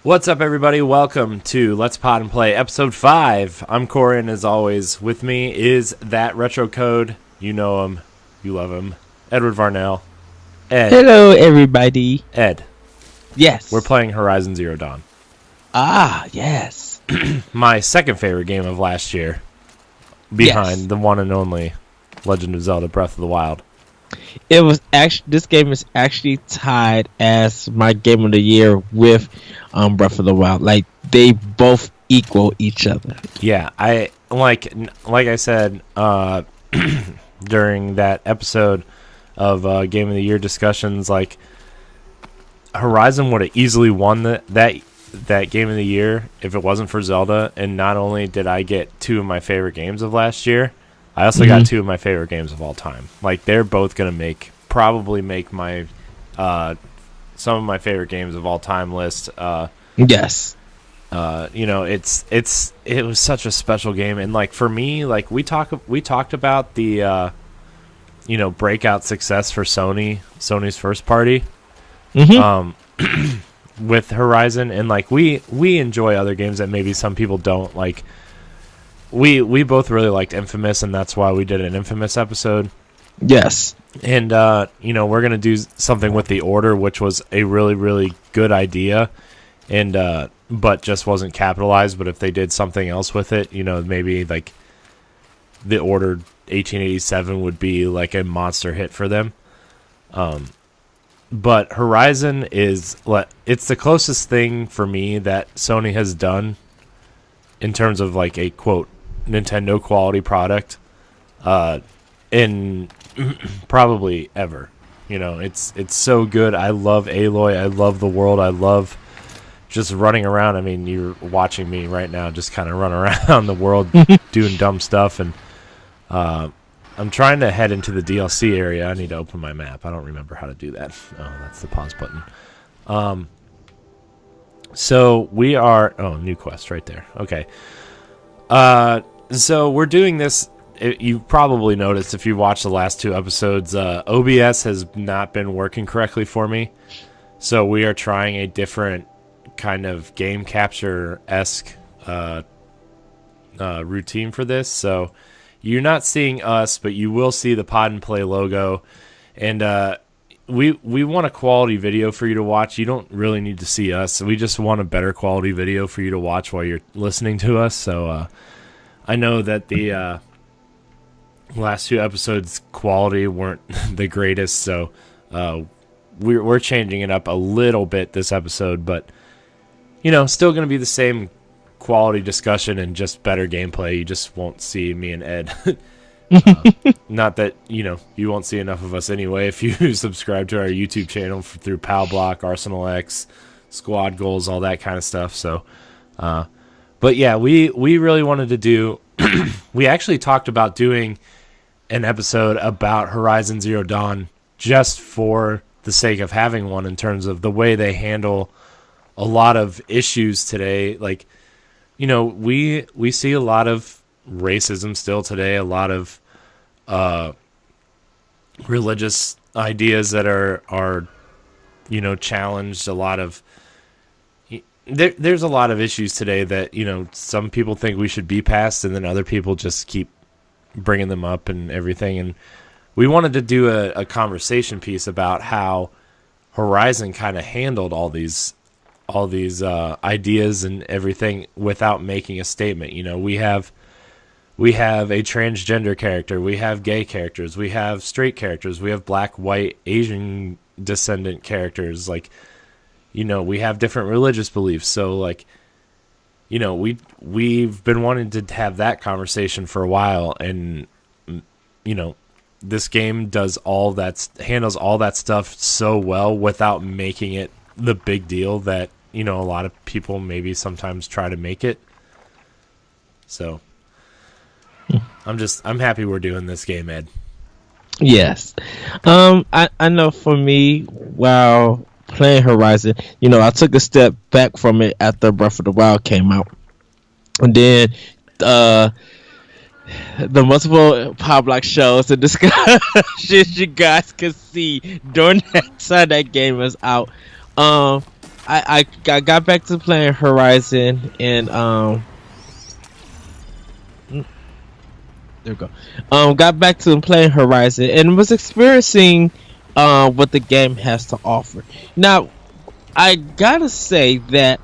What's up, everybody? Welcome to Let's Pod and Play Episode 5. I'm Corey, and as always, with me is that retro code. You know him. You love him. Edward Varnell. Ed. Hello, everybody. Ed. Yes. We're playing Horizon Zero Dawn. Ah, yes. My second favorite game of last year. Behind the one and only Legend of Zelda Breath of the Wild. It was actually this game is actually tied as my game of the year with Breath of the Wild. Like they both equal each other. Yeah, I like I said during that episode of Game of the Year discussions, like Horizon would have easily won that Game of the Year if it wasn't for Zelda. And not only did I get two of my favorite games of last year, I also got two of my favorite games of all time. Like they're both gonna probably make my some of my favorite games of all time list. Yes. You know, it was such a special game, and like for me, like we talked about the breakout success for Sony's first party. With Horizon, and like we enjoy other games that maybe some people don't like. We both really liked Infamous, and that's why we did an Infamous episode. Yes. And we're gonna do something with The Order, which was a really, really good idea, and but just wasn't capitalized. But if they did something else with it, maybe like The Order 1887 would be like a monster hit for them. But Horizon it's the closest thing for me that Sony has done in terms of like a quote Nintendo quality product in probably ever. It's so good. I love Aloy. I love the world. I love just running around. I mean, you're watching me right now just kind of run around the world doing dumb stuff, and I'm trying to head into the DLC area. I need to open my map. I don't remember how to do that. Oh, that's the pause button. So we are... Oh, new quest right there. Okay. So we're doing this... You've probably noticed if you watched the last two episodes, OBS has not been working correctly for me. So we are trying a different kind of game capture-esque routine for this. So you're not seeing us, but you will see the Pod and Play logo. And we want a quality video for you to watch. You don't really need to see us. We just want a better quality video for you to watch while you're listening to us. So I know that the last two episodes' quality weren't the greatest, so we're changing it up a little bit this episode, but still going to be the same quality discussion and just better gameplay. You just won't see me and Ed. Not that you won't see enough of us anyway if you subscribe to our YouTube channel through PAL Block, Arsenal X, Squad Goals, all that kind of stuff. So but yeah, we really wanted to do we actually talked about doing an episode about Horizon Zero Dawn just for the sake of having one, in terms of the way they handle a lot of issues today. Like we see a lot of racism still today, a lot of religious ideas that are challenged, a lot of there's a lot of issues today that some people think we should be past, and then other people just keep bringing them up and everything. And we wanted to do a conversation piece about how Horizon kind of handled all these ideas and everything without making a statement. We have a transgender character, we have gay characters, we have straight characters, we have black, white, Asian descendant characters. Like, we have different religious beliefs. So like, we've been wanting to have that conversation for a while, and this game handles all that stuff so well without making it the big deal that a lot of people maybe sometimes try to make it. So I'm happy we're doing this game, Ed. Yes. I know for me, while playing Horizon, I took a step back from it after Breath of the Wild came out. And then the multiple Power Block shows and discussions you guys could see during that time that game was out. I got back to playing Horizon, and there we go. Got back to playing Horizon and was experiencing what the game has to offer. Now, I gotta say that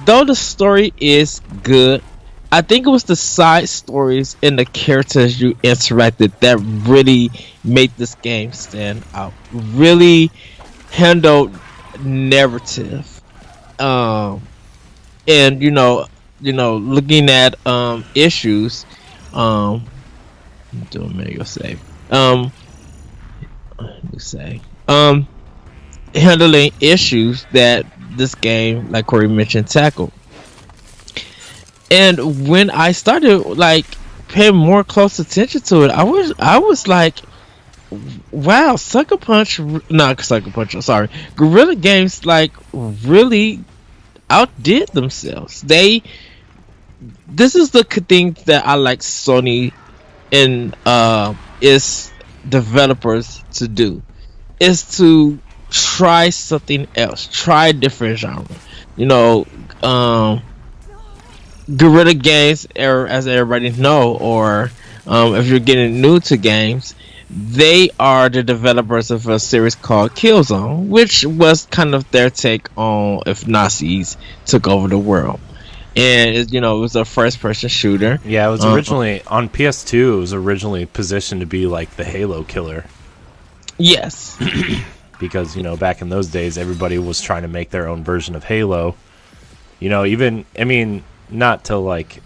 though the story is good, I think it was the side stories and the characters you interacted that really made this game stand out. Really handled narrative, and looking at issues. Do a manual save. Let me say. Handling issues that this game, like Corey mentioned, tackled. And when I started like paying more close attention to it, I was like, wow, Sucker Punch, not Sucker Punch, I'm sorry, Guerrilla Games like really outdid themselves. This is the thing that I like Sony and its developers to do, is to try something else, try a different genre. Guerrilla Games, as everybody know, or if you're getting new to games, they are the developers of a series called Killzone, which was kind of their take on if Nazis took over the world. And it was a first-person shooter. Yeah, it was originally on PS2. It was originally positioned to be like the Halo killer. Yes, because back in those days, everybody was trying to make their own version of Halo. Not to like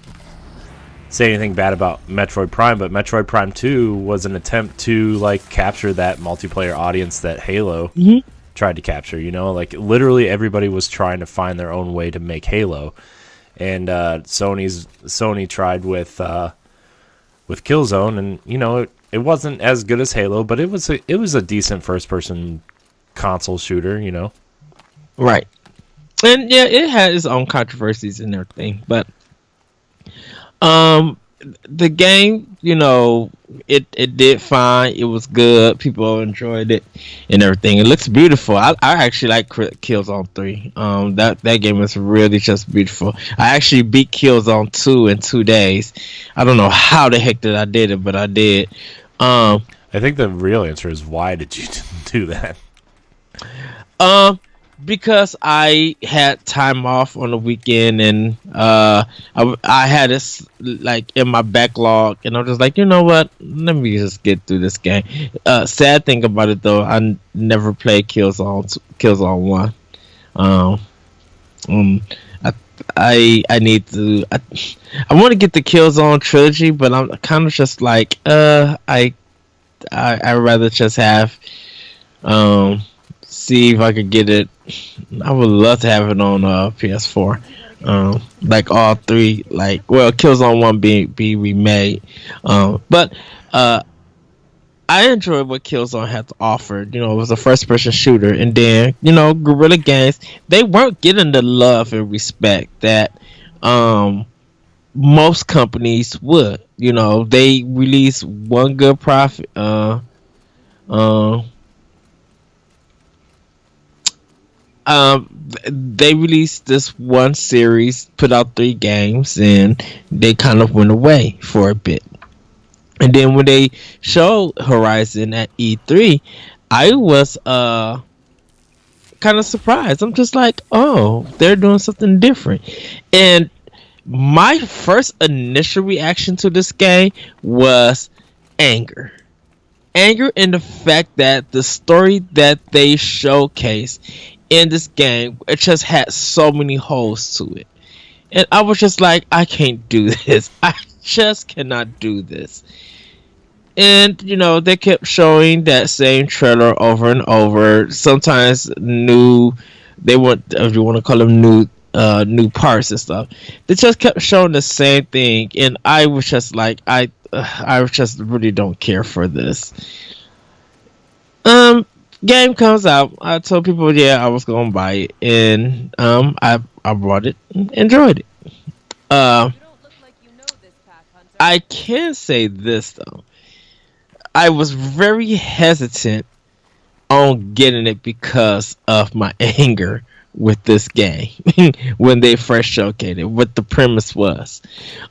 say anything bad about Metroid Prime, but Metroid Prime 2 was an attempt to like capture that multiplayer audience that Halo tried to capture. Like literally everybody was trying to find their own way to make Halo. And Sony tried with Killzone, and it wasn't as good as Halo, but it was a decent first person console shooter, Right. And yeah, it had its own controversies and everything, but the game, it did fine. It was good. People enjoyed it and everything. It looks beautiful. I actually like Killzone 3. That game is really just beautiful. I actually beat Killzone 2 in 2 days. I don't know how the heck I did it, but I did. I think the real answer is, why did you do that? Because I had time off on the weekend, and I had this like in my backlog, and I'm just like, you know what? Let me just get through this game. Sad thing about it though, I never played Killzone 1. I need to. I want to get the Killzone trilogy, but I'm kind of just like, I rather just have see if I could get it. I would love to have it on PS4. Like all three, Killzone 1 be remade. But I enjoyed what Killzone had to offer. It was a first person shooter, and then Guerrilla Games, they weren't getting the love and respect that most companies would. They released one good profit. They released this one series, put out 3 games, and they kind of went away for a bit. And then when they showed Horizon at E3, I was kind of surprised. I'm just like, oh, they're doing something different. And my first initial reaction to this game was anger. Anger in the fact that the story that they showcased in this game, it just had so many holes to it. And I was just like, I can't do this. I just cannot do this. And, they kept showing that same trailer over and over. Sometimes new, if you want to call them new parts and stuff. They just kept showing the same thing. And I was just like, I just really don't care for this. Game comes out. I told people, yeah, I was gonna buy it, and I bought it, enjoyed it. I can say this though, I was very hesitant on getting it because of my anger with this game when they first showcased it. What the premise was,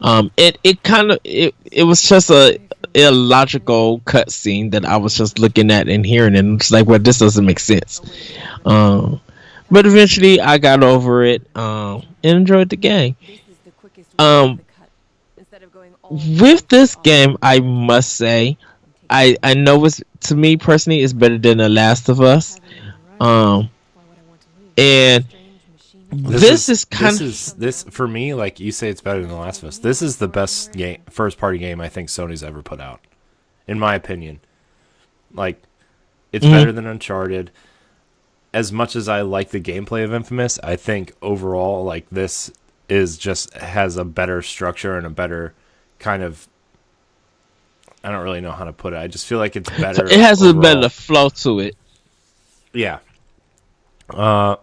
it was just a illogical cutscene that I was just looking at and hearing, and it's like, well, this doesn't make sense. But eventually, I got over it and enjoyed the game. With this game, I must say, I know it's, to me personally, it's better than The Last of Us. And this is kind of this for me. Like you say, it's better than The Last of Us. This is the best game, first party game I think Sony's ever put out, in my opinion. Like, it's better than Uncharted. As much as I like the gameplay of Infamous, I think overall, like, this is just has a better structure and a better kind of. I don't really know how to put it. I just feel like it's better. It has overall. a better flow to it. Yeah. Hold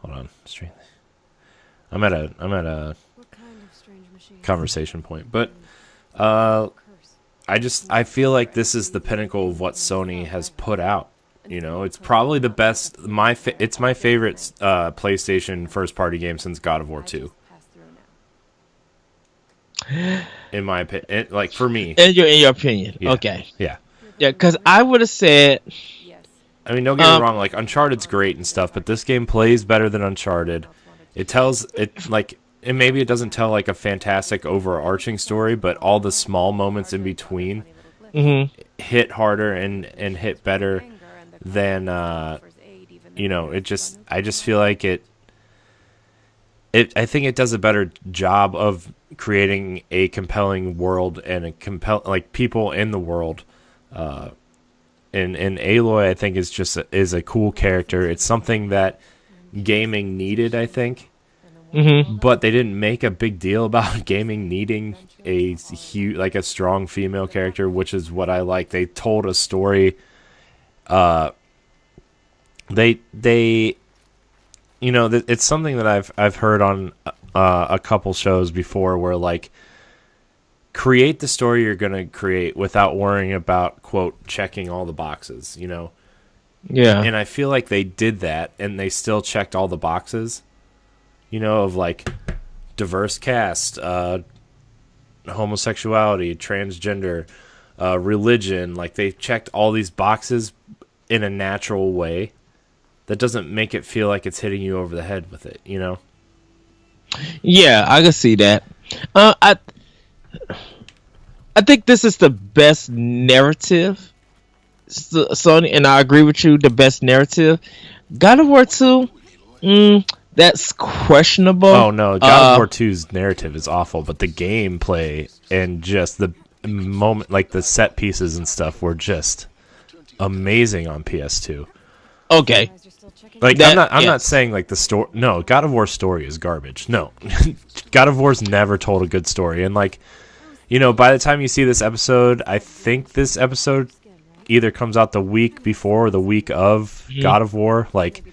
on. I'm at a conversation point, but I feel like this is the pinnacle of what Sony has put out. You know, it's probably the best. It's my favorite PlayStation first party game since God of War 2. In my opinion, like for me. In your opinion, yeah. Okay. Yeah. Yeah, because I would have said. I mean, don't get me wrong. Like, Uncharted's great and stuff, but this game plays better than Uncharted. It tells it like, and maybe it doesn't tell like a fantastic overarching story, but all the small moments in between hit harder and hit better than you know. I just feel like it. I think it does a better job of creating a compelling world and like people in the world. And Aloy, I think, is a cool character. It's something that gaming needed, I think. But they didn't make a big deal about gaming needing a strong female character, which is what I like. They told a story. It's something that I've heard on a couple shows before, where like, create the story you're going to create without worrying about, quote, checking all the boxes, you know? Yeah. And I feel like they did that, and they still checked all the boxes, you know, of like diverse cast, homosexuality, transgender, religion. Like, they checked all these boxes in a natural way that doesn't make it feel like it's hitting you over the head with it, you know? Yeah, I can see that. I think this is the best narrative, Sony, and I agree with you. The best narrative. God of War 2, that's questionable. Oh no, God of War 2's narrative is awful, but the gameplay and just the moment, like the set pieces and stuff, were just amazing on PS2. Okay. Like, I'm not saying like the story. No, God of War's story is garbage. No, God of War's never told a good story, and like, you know, by the time you see this episode, I think this episode either comes out the week before or the week of God of War. Like,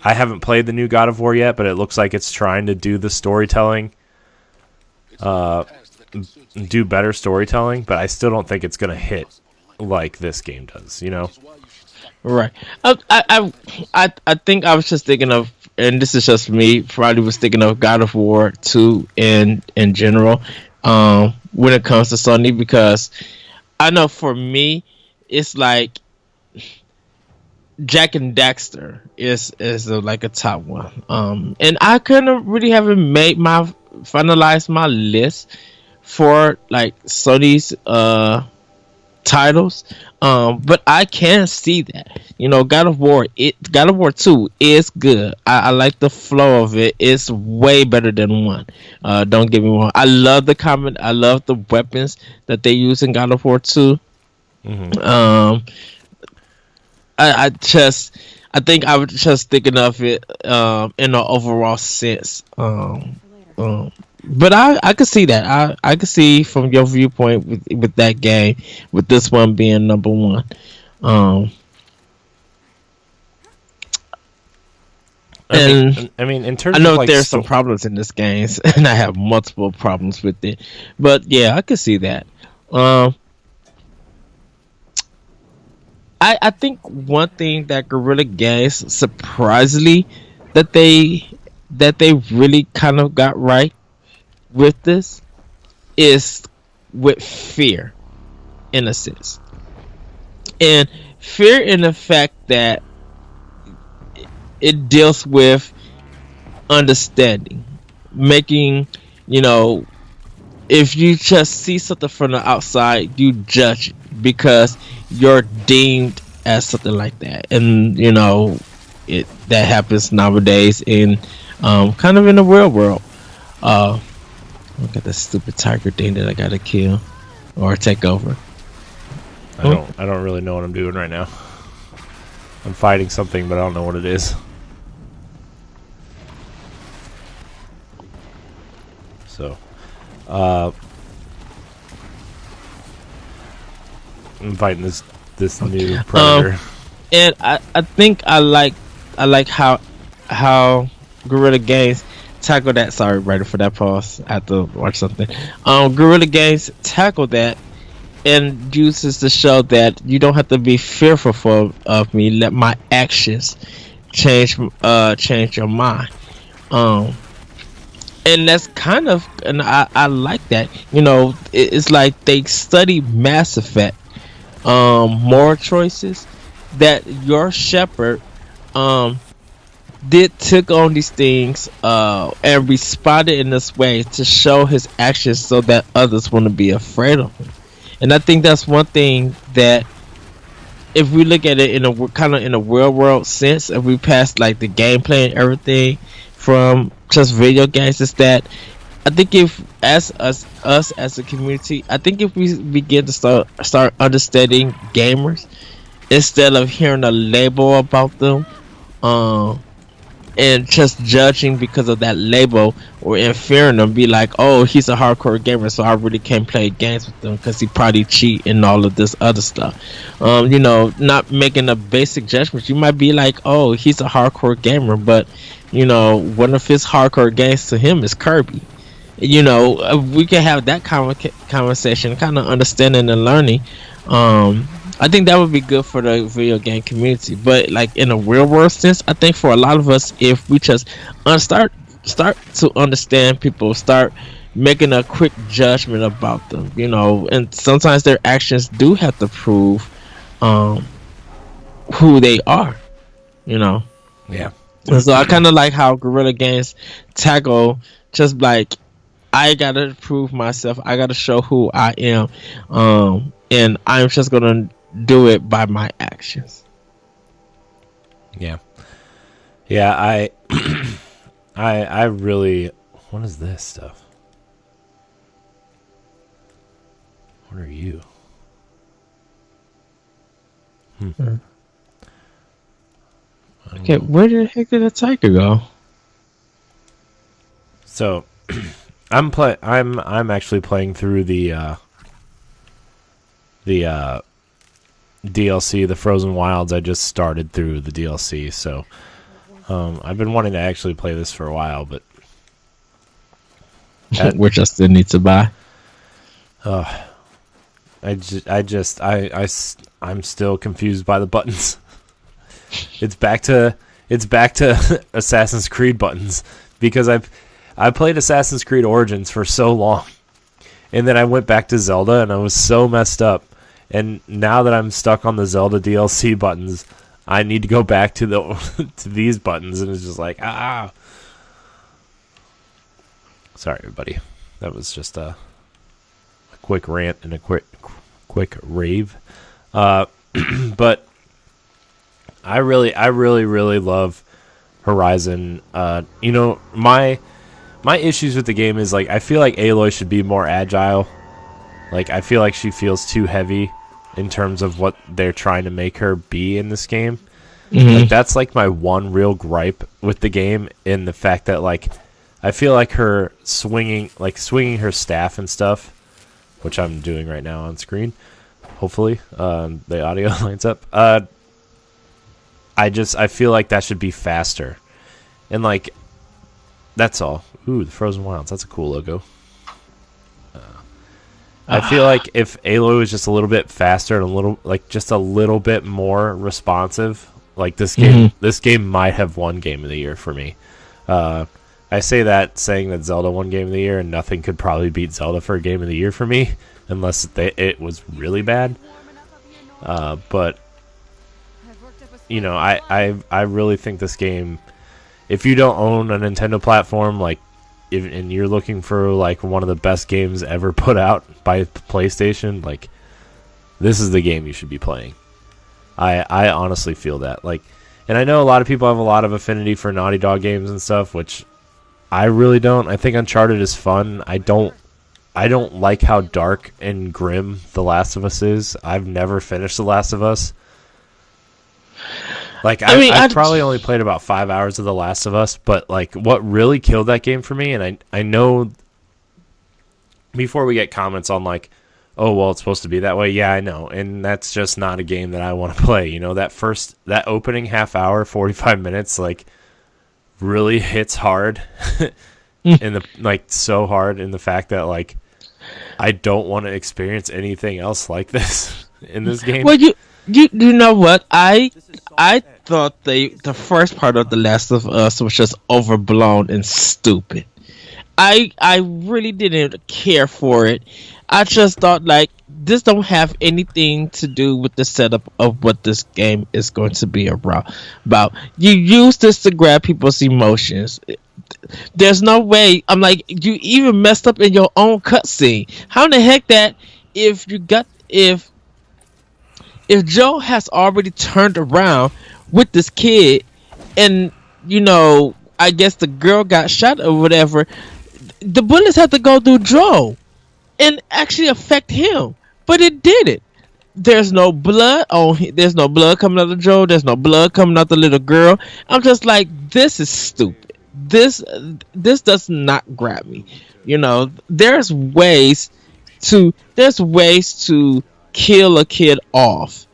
I haven't played the new God of War yet, but it looks like it's trying to do the storytelling, do better storytelling, but I still don't think it's going to hit like this game does, you know? Right. I think I was just thinking of, and this is just me, probably was thinking of God of War 2 in general, when it comes to Sony, because I know for me, it's like Jack and Daxter is like a top one. And I couldn't really haven't finalized my list for like Sony's titles, but I can see that, you know, God of War 2 is good. I like the flow of it. It's way better than 1. Don't get me wrong, I love the comment, I love the weapons that they use in God of War 2. I think I was just thinking of it in an overall sense. But I could see that. I could see from your viewpoint with that game, with this one being number 1. I mean, in terms, I know of like there's some problems in this game, and I have multiple problems with it. But yeah, I could see that. I think one thing that Guerrilla Games surprisingly that they really kind of got right with this is with fear, in a sense, and fear in the fact that it deals with understanding, making, you know, if you just see something from the outside, you judge it because you're deemed as something like that, and you know, it that happens nowadays in kind of in the real world. Uh, Look at this stupid tiger thing that I gotta kill or take over. I don't really know what I'm doing right now. I'm fighting something, but I don't know what it is. So, I'm fighting this new predator. And I think I like how Guerrilla Games tackle that. Sorry, right for that pause. I have to watch something. Guerrilla Games tackle that and uses to show that you don't have to be fearful of me. Let my actions change your mind. And that's kind of, and I like that. You know, it's like they study Mass Effect, moral choices that your shepherd did took on these things and responded in this way to show his actions so that others want to be afraid of him. And I think that's one thing that, if we look at it in a kind of in a real world sense, if we pass like the gameplay and everything from just video games, is that I think if as us as a community, I think if we begin to start understanding gamers instead of hearing a label about them, and just judging because of that label or inferring them, be like, oh, he's a hardcore gamer, so I really can't play games with him because he probably cheat and all of this other stuff. You know, not making a basic judgment. You might be like, oh, he's a hardcore gamer, but you know, one of his hardcore games to him is Kirby. You know, we can have that conversation, kind of understanding and learning. I think that would be good for the video game community. But like in a real world sense, I think for a lot of us, if we just start to understand people, start making a quick judgment about them, you know, and sometimes their actions do have to prove who they are, you know. Yeah. And so I kind of like how Guerrilla Games tackle just like, I gotta prove myself, I gotta show who I am, and I'm just gonna do it by my actions. Yeah. I really. What is this stuff? What are you? Okay, where the heck did the tiger go? So, I'm actually playing through the DLC, the Frozen Wilds. I just started through the DLC, so I've been wanting to actually play this for a while, but which I still need to buy. I'm still confused by the buttons. It's back to Assassin's Creed buttons, because I played Assassin's Creed Origins for so long, and then I went back to Zelda and I was so messed up. And now that I'm stuck on the Zelda DLC buttons, I need to go back to to these buttons, and it's just like, ah. Sorry, everybody. That was just a quick rant and a quick rave. But I really love Horizon. You know, my issues with the game is, like, I feel like Aloy should be more agile. Like, I feel like she feels too heavy in terms of what they're trying to make her be in this game. Mm-hmm. Like, that's like my one real gripe with the game, in the fact that, like, I feel like her swinging her staff and stuff, which I'm doing right now on screen. Hopefully, the audio lines up. I feel like that should be faster, and like, that's all. Ooh, the Frozen Wilds. That's a cool logo. I feel like if Aloy was just a little bit faster and just a little bit more responsive, Like this game might have won Game of the Year for me. I say that saying that Zelda won Game of the Year, and nothing could probably beat Zelda for a Game of the Year for me, unless it was really bad. But you know, I really think this game, if you don't own a Nintendo platform, like, and you're looking for like one of the best games ever put out by PlayStation, like, this is the game you should be playing. I honestly feel that. Like, and I know a lot of people have a lot of affinity for Naughty Dog games and stuff, which I really don't. I think Uncharted is fun. I don't like how dark and grim The Last of Us is. I've never finished The Last of Us. Like, I've probably only played about 5 hours of The Last of Us, but like what really killed that game for me, and I know before we get comments on like, oh, well, it's supposed to be that way. Yeah, I know. And that's just not a game that I want to play. You know, that opening half hour, 45 minutes, like, really hits hard. So hard in the fact that, like, I don't want to experience anything else like this in this game. Well, you know what? I thought the first part of The Last of Us was just overblown and stupid. I really didn't care for it. I just thought, like, this don't have anything to do with the setup of what this game is going to be about. You use this to grab people's emotions. There's no way. I'm like, you even messed up in your own cutscene. How in the heck that if Joe has already turned around with this kid, and you know, I guess the girl got shot or whatever, the bullets have to go through Joe and actually affect him, but it didn't. There's no blood there's no blood coming out of Joe. There's no blood coming out the little girl. I'm just like, this is stupid. This does not grab me. You know, there's ways to kill a kid off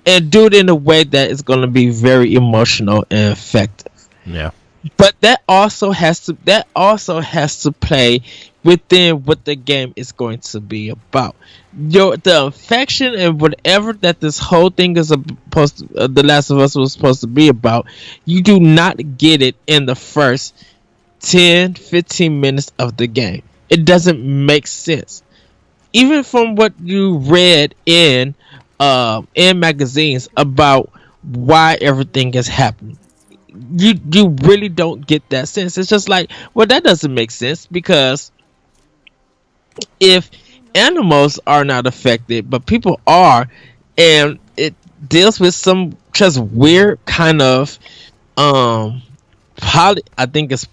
and do it in a way that is going to be very emotional and effective. Yeah. But that also has to play within what the game is going to be about. The affection and whatever that this whole thing is supposed to, The Last of Us was supposed to be about, you do not get it in the first 10-15 minutes of the game. It doesn't make sense. Even from what you read in magazines about why everything is happening, you really don't get that sense. It's just like, well, that doesn't make sense, because if animals are not affected but people are, and it deals with some just weird kind of I think it's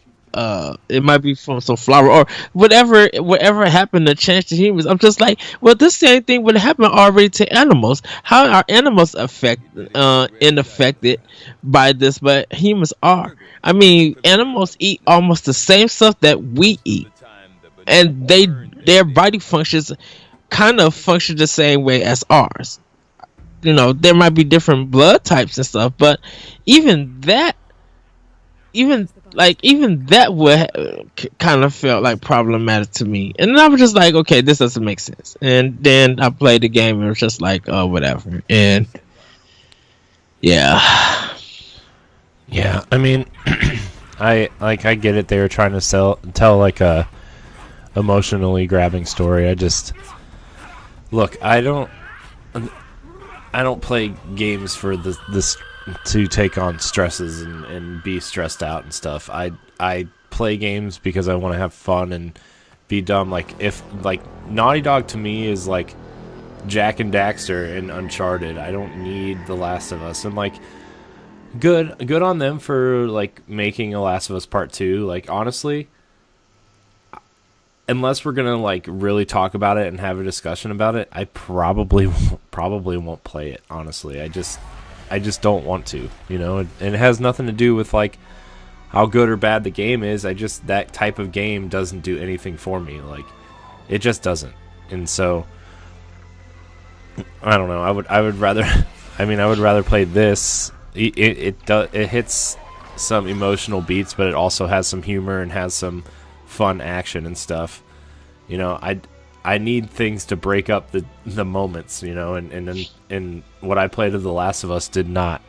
it might be from some flower or whatever happened to change to humans. I'm just like, well, this same thing would happen already to animals. How are animals affected by this, but humans are? I mean, animals eat almost the same stuff that we eat, and their body functions kind of function the same way as ours. You know, there might be different blood types and stuff, but even that would kind of felt like problematic to me. And I was just like, okay, this doesn't make sense. And then I played the game and it was just like, oh, whatever. And yeah. I mean, I get it. They were trying to tell like a emotionally grabbing story. I don't play games for this to take on stresses and be stressed out and stuff. I play games because I want to have fun and be dumb. Like, if like Naughty Dog to me is like Jack and Daxter in Uncharted. I don't need The Last of Us. And like, good on them for like making a Last of Us Part 2. Like, honestly, unless we're gonna like really talk about it and have a discussion about it, I probably won't play it. Honestly, I just don't want to, you know. And it has nothing to do with like how good or bad the game is. That type of game doesn't do anything for me. Like, it just doesn't. And so I don't know. I would rather. I mean, I would rather play this. It hits some emotional beats, but it also has some humor and has some fun action and stuff. You know, I need things to break up the moments, you know, and what I played of The Last of Us did not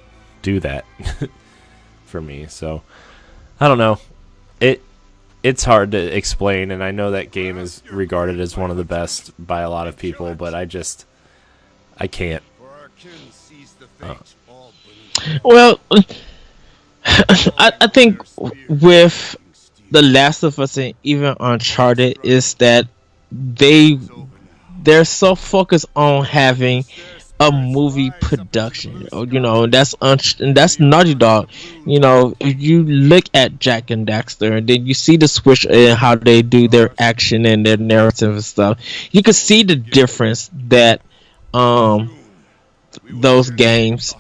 do that for me. So I don't know. It's hard to explain, and I know that game is regarded as one of the best by a lot of people, but I can't. Well, I think with The Last of Us and even Uncharted is that they're so focused on having a movie production. And that's Naughty Dog. If you look at Jack and Daxter, and then you see the switch in how they do their action and their narrative and stuff, you can see the difference that those games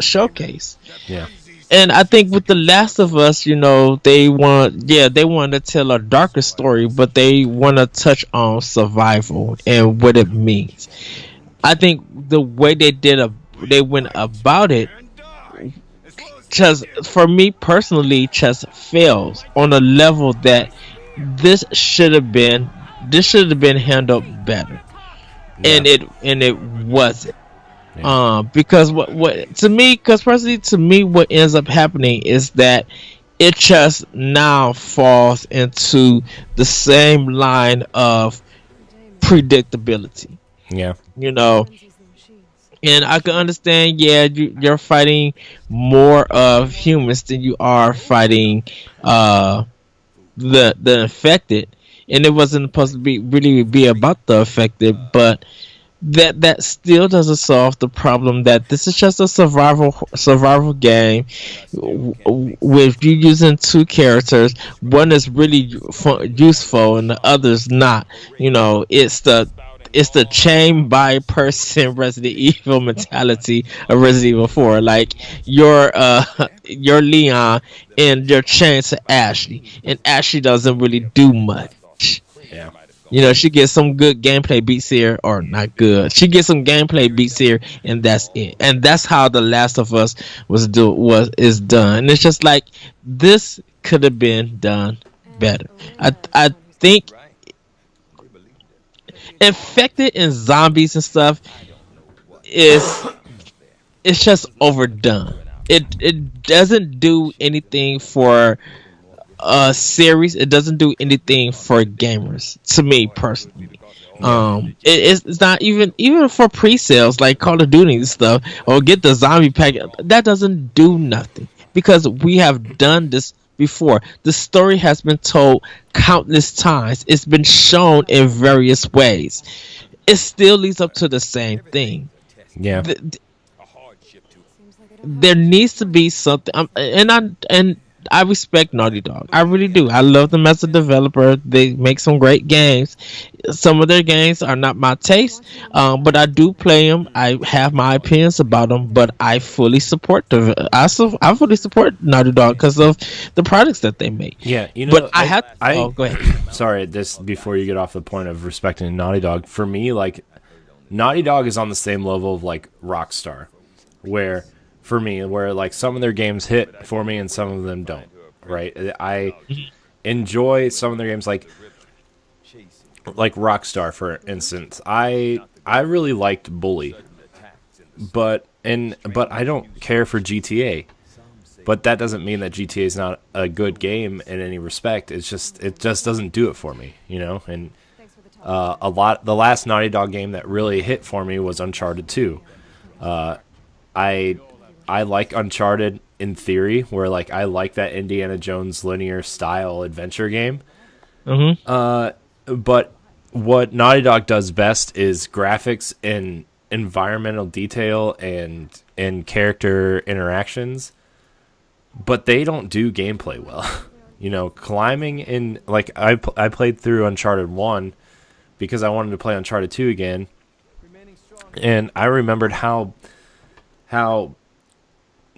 showcase. Yeah. And I think with The Last of Us, they want to tell a darker story, but they want to touch on survival and what it means. I think the way they went about it, just for me personally, just fails on a level that this should have been handled better, Yeah. and it wasn't. Yeah. Because personally to me, what ends up happening is that it just now falls into the same line of predictability. Yeah. And I can understand, you're fighting more of humans than you are fighting the infected, and it wasn't supposed to be about the affected, but that still doesn't solve the problem that this is just a survival game with you using two characters. One is really useful and the other's not. It's the chain by person Resident Evil mentality of Resident Evil 4. Like you're Leon and you're chained to Ashley, and Ashley doesn't really do much. Yeah. She gets some good gameplay beats here, or not good. She gets some gameplay beats here, and that's it. And that's how The Last of Us is done. And it's just like this could have been done better. I think infected and zombies and stuff it's just overdone. It doesn't do anything for series. It doesn't do anything for gamers, to me personally. It's not even for pre-sales like Call of Duty and stuff, or get the zombie pack. That doesn't do nothing because we have done this before. The story has been told countless times. It's been shown in various ways. It still leads up to the same thing. Yeah. There needs to be something, and I respect Naughty Dog. I really do. I love them as a developer. They make some great games. Some of their games are not my taste, but I do play them. I have my opinions about them, but I fully support I fully support Naughty Dog because of the products that they make. Yeah, but go ahead. Sorry, this before you get off the point of respecting Naughty Dog. For me, like Naughty Dog is on the same level of like Rockstar, where like some of their games hit for me and some of them don't, right? I enjoy some of their games like Rockstar, for instance. I really liked Bully, but I don't care for GTA. But that doesn't mean that GTA is not a good game in any respect. It just doesn't do it for me, And the last Naughty Dog game that really hit for me was Uncharted 2. I like Uncharted in theory, where like I like that Indiana Jones linear style adventure game. But what Naughty Dog does best is graphics and environmental detail and character interactions. But they don't do gameplay well. Climbing in, like I played through Uncharted 1 because I wanted to play Uncharted 2 again, and I remembered how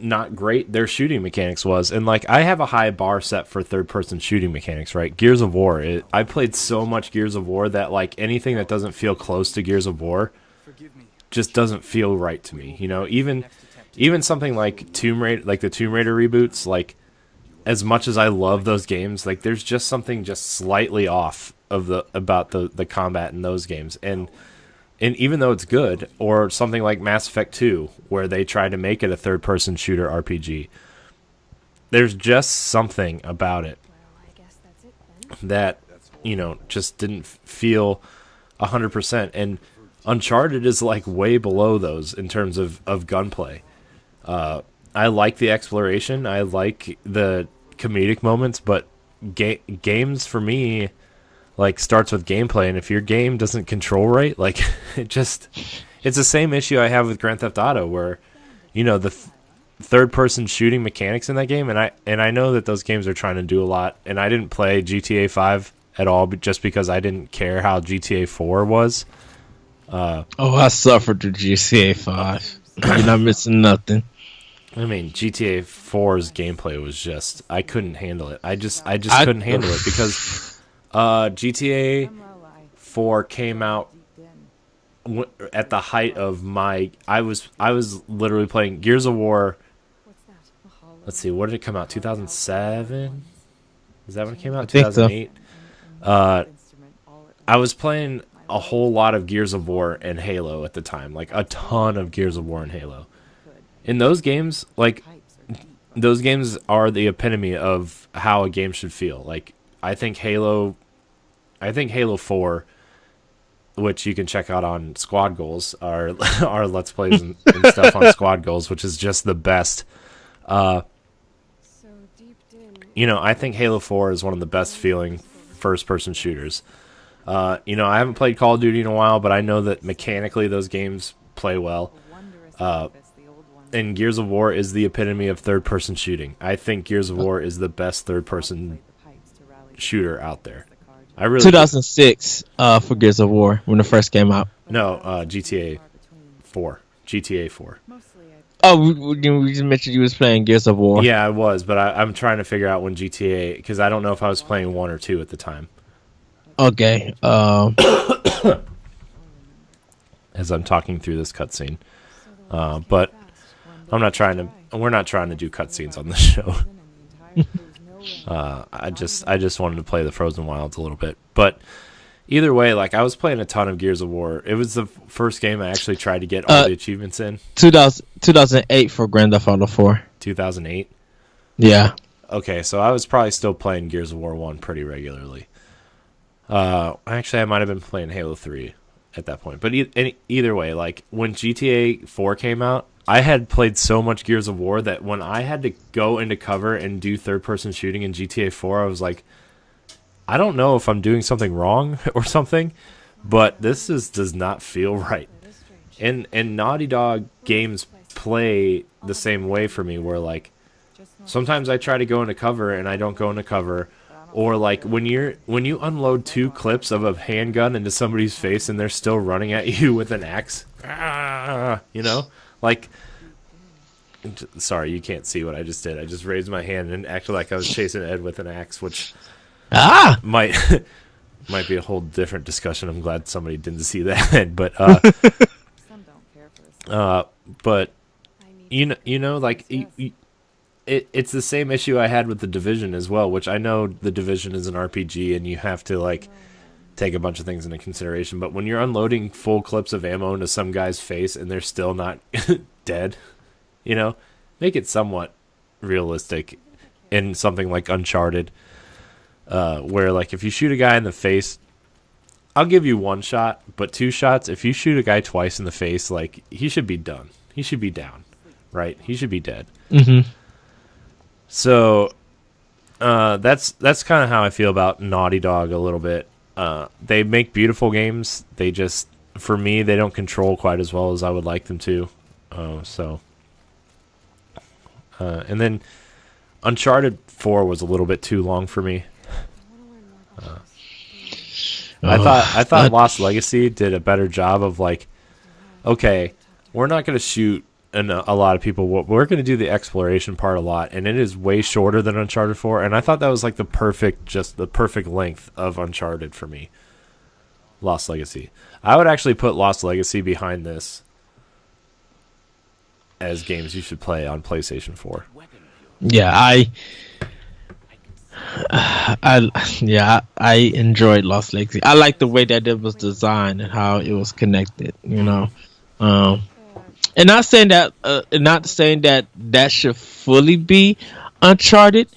not great their shooting mechanics was. And like I have a high bar set for third-person shooting mechanics, right? Gears of War. I played so much Gears of War that like anything that doesn't feel close to Gears of War just doesn't feel right to me. Even something like Tomb Raider, like the Tomb Raider reboots, like as much as I love those games, like there's just something just slightly off about the combat in those games. And and even though it's good, or something like Mass Effect 2, where they tried to make it a third-person shooter RPG, there's just something about it that, just didn't feel 100%. And Uncharted is like way below those in terms of gunplay. I like the exploration. I like the comedic moments, but games for me like starts with gameplay, and if your game doesn't control right, like it's the same issue I have with Grand Theft Auto, where the third person shooting mechanics in that game, and I know that those games are trying to do a lot, and I didn't play GTA 5 at all just because I didn't care how GTA 4 was. I suffered through GTA 5. You're not missing nothing. I mean, GTA 4's gameplay was just, I couldn't handle it. I just couldn't handle it because GTA 4 came out at the height of I was literally playing Gears of War. Let's see, what did it come out? 2007? Is that when it came out? 2008? So. I was playing a whole lot of Gears of War and Halo at the time, like a ton of Gears of War and Halo. In those games, those games are the epitome of how a game should feel. Like, I think Halo 4, which you can check out on Squad Goals, our Let's Plays and stuff on Squad Goals, which is just the best. I think Halo 4 is one of the best feeling first-person shooters. I haven't played Call of Duty in a while, but I know that mechanically those games play well. And Gears of War is the epitome of third-person shooting. I think Gears of War is the best third-person shooter out there. I really 2006 for Gears of War when it first came out. No, GTA 4. GTA 4. Oh, we just mentioned you was playing Gears of War. Yeah, I was, but I'm trying to figure out when GTA, because I don't know if I was playing 1 or 2 at the time. Okay. As I'm talking through this cutscene. But we're not trying to do cutscenes on this show. I just wanted to play the Frozen Wilds a little bit. But either way, I was playing a ton of Gears of War. It was the first game I actually tried to get all the achievements in. 2008 for Grand Theft Auto 4. 2008? Yeah. Okay, so I was probably still playing Gears of War 1 pretty regularly. Actually, I might have been playing Halo 3 at that point. But either way, when GTA 4 came out, I had played so much Gears of War that when I had to go into cover and do third-person shooting in GTA 4, I was like, I don't know if I'm doing something wrong or something, but this does not feel right. And Naughty Dog games play the same way for me, where sometimes I try to go into cover and I don't go into cover, or when you unload 2 clips of a handgun into somebody's face and they're still running at you with an axe, sorry, you can't see what I just did. I just raised my hand and acted like I was chasing Ed with an axe, which might be a whole different discussion. I'm glad somebody didn't see that, but it's the same issue I had with The Division as well, which I know The Division is an RPG and you have to take a bunch of things into consideration, but when you're unloading full clips of ammo into some guy's face and they're still not dead, make it somewhat realistic in something like Uncharted, where if you shoot a guy in the face, I'll give you 1 shot, but 2 shots, if you shoot a guy twice in the face, he should be done. He should be down, right? He should be dead. Mm-hmm. So that's kind of how I feel about Naughty Dog a little bit. They make beautiful games. They just, for me, they don't control quite as well as I would like them to. And then Uncharted 4 was a little bit too long for me. I thought Lost Legacy did a better job of okay, we're not going to shoot a lot of people. We're going to do the exploration part a lot, and it is way shorter than Uncharted 4. And I thought that was the perfect length of Uncharted for me. Lost Legacy. I would actually put Lost Legacy behind this as games you should play on PlayStation 4. Yeah, I enjoyed Lost Legacy. I like the way that it was designed and how it was connected. Um, and not saying that that should fully be Uncharted.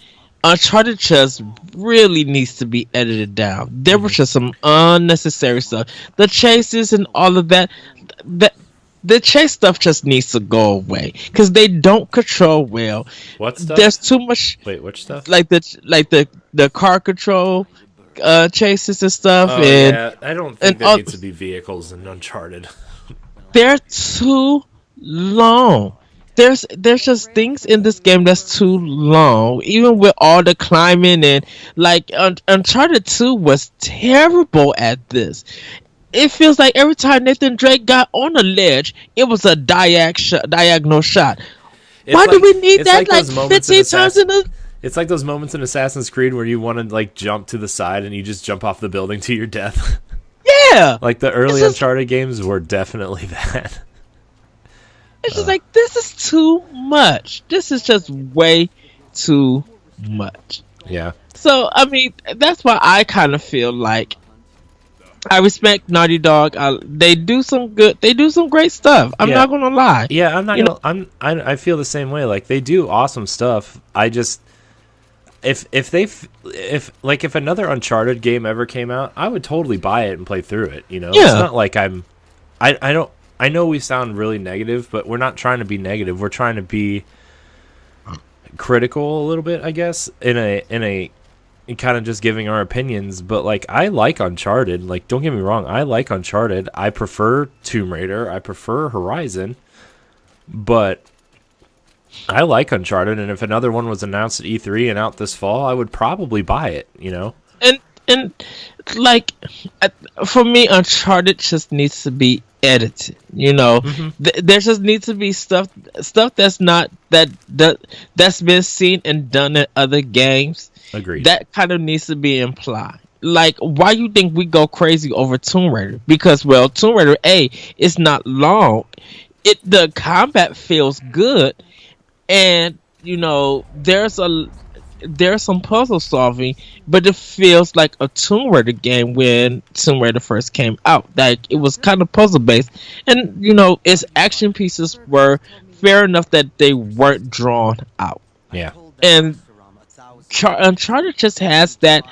Uncharted just really needs to be edited down. There was just some unnecessary stuff. The chases and all of that. That the chase stuff just needs to go away because they don't control well. What stuff? There's too much. Wait, which stuff? Like the car control chases and stuff. Oh, and yeah. I don't think there needs to be vehicles in Uncharted. they're too long. There's just things in this game that's too long. Even with all the climbing and like Uncharted 2 was terrible at this. It feels like every time Nathan Drake got on a ledge, it was a diagonal shot. Why do we need that like 15 times in a... It's like those moments in Assassin's Creed where you want to like jump to the side and you just jump off the building to your death. Yeah. Like the early Uncharted games were definitely that. It's just like, this is too much. This is just way too much. Yeah. So, I mean, that's why I kind of feel like I respect Naughty Dog. They do some great stuff. I'm not gonna lie. Yeah, I feel the same way. Like they do awesome stuff. I just if another Uncharted game ever came out, I would totally buy it and play through it. You know, It's not like I know we sound really negative, but we're not trying to be negative. We're trying to be critical a little bit, I guess, in a kind of just giving our opinions. But like, I like Uncharted. Like, don't get me wrong, I like Uncharted. I prefer Tomb Raider. I prefer Horizon. But I like Uncharted, and if another one was announced at E3 and out this fall, I would probably buy it. You know, and like for me, Uncharted just needs to be edited. You know, there just needs to be stuff that's not that's been seen and done in other games. Agreed. That kind of needs to be implied. Like, why you think we go crazy over Tomb Raider? Because, well, Tomb Raider it's not long. The combat feels good, and you know there's some puzzle solving, but it feels like a Tomb Raider game when Tomb Raider first came out. Like, it was kind of puzzle based, and you know its action pieces were fair enough that they weren't drawn out. Yeah, and Uncharted just has that.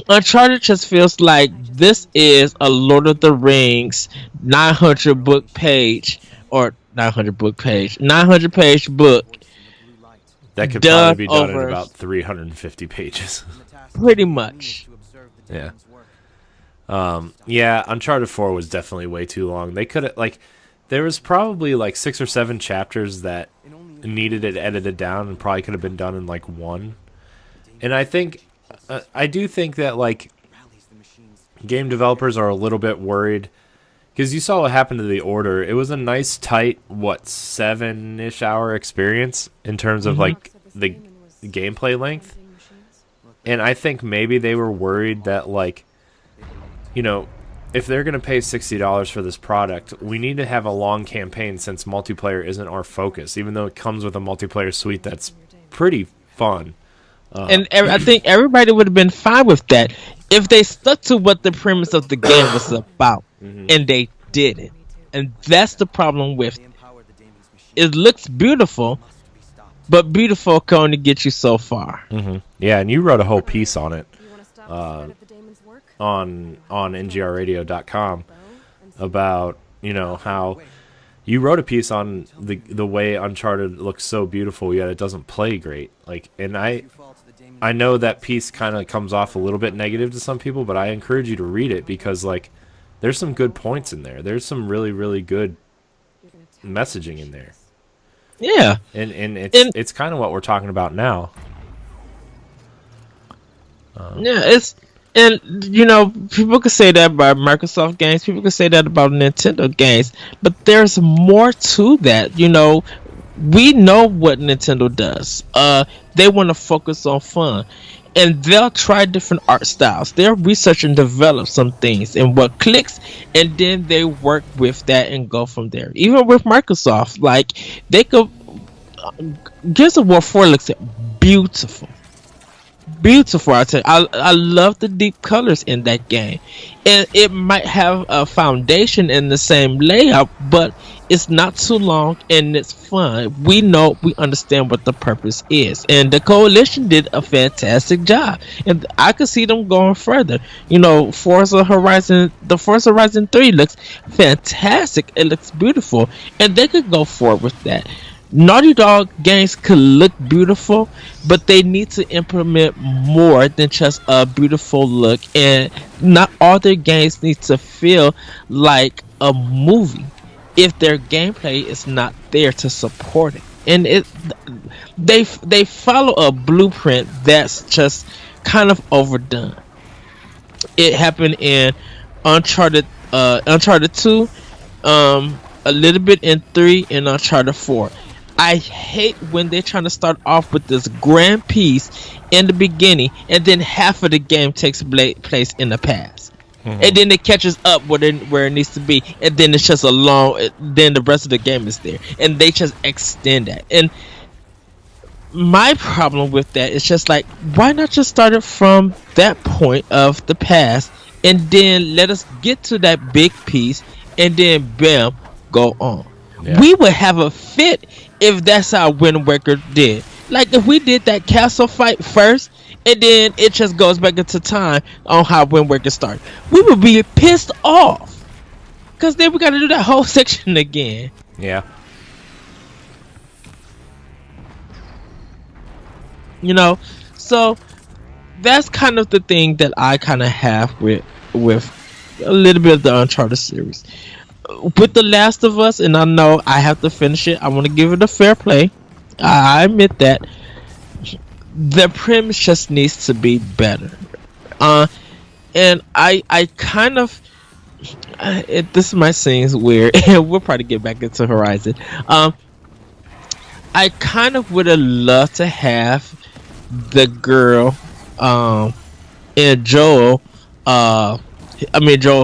Uncharted just feels like this is a Lord of the Rings 900 page book that could probably be done in about 350 pages. Pretty much. Yeah. Yeah, Uncharted 4 was definitely way too long. They could have, like, there was probably like 6 or 7 chapters that needed it edited down and probably could have been done in like one. And I do think that like game developers are a little bit worried because you saw what happened to The Order. It was a nice, tight, 7-ish hour experience in terms of like the gameplay length. And I think maybe they were worried that like, you know, if they're going to pay $60 for this product, we need to have a long campaign since multiplayer isn't our focus, even though it comes with a multiplayer suite that's pretty fun. And I think everybody would have been fine with that if they stuck to what the premise of the game was about, and they didn't. And that's the problem with it. It looks beautiful, but beautiful can only get you so far. Yeah, and you wrote a whole piece on it on ngrradio.com about, you know, how you wrote a piece on the way Uncharted looks so beautiful, yet it doesn't play great. Like, and I know that piece kind of comes off a little bit negative to some people, but I encourage you to read it because, like, there's some good points in there. There's some really, really good messaging in there. Yeah, and it's kind of what we're talking about now. And you know, people could say that about Microsoft games, people could say that about Nintendo games, but there's more to that. You know, we know what Nintendo does. They want to focus on fun, and they'll try different art styles. They'll research and develop some things and what clicks, and then they work with that and go from there. Even with Microsoft, like, they could Gears of War 4 looks beautiful. beautiful. I love the deep colors in that game, and it might have a foundation in the same layout, but it's not too long and it's fun. We understand what the purpose is, and the coalition did a fantastic job, and I could see them going further. The Forza Horizon 3 looks fantastic. It looks beautiful, and they could go forward with that. Naughty Dog games could look beautiful, but they need to implement more than just a beautiful look. And not all their games need to feel like a movie if their gameplay is not there to support it. And they follow a blueprint that's just kind of overdone. It happened in Uncharted 2, a little bit in 3, and Uncharted 4. I hate when they're trying to start off with this grand piece in the beginning, and then half of the game takes place in the past, and then it catches up where it needs to be, and then it's just a long. Then the rest of the game is there, and they just extend that. And my problem with that is just like, why not just start it from that point of the past, and then let us get to that big piece, and then bam, go on. Yeah. We would have a fit if that's how Wind Waker did. Like if we did that castle fight first, and then it just goes back into time on how Wind Waker started, we would be pissed off, because then we got to do that whole section again. Yeah. So that's kind of the thing that I kind of have with a little bit of the Uncharted series. With The Last of Us, and I know I have to finish it, I want to give it a fair play. I admit that the premise just needs to be better. And I kind of this might seem weird. We'll probably get back into Horizon. I kind of would have loved to have the girl and Joel's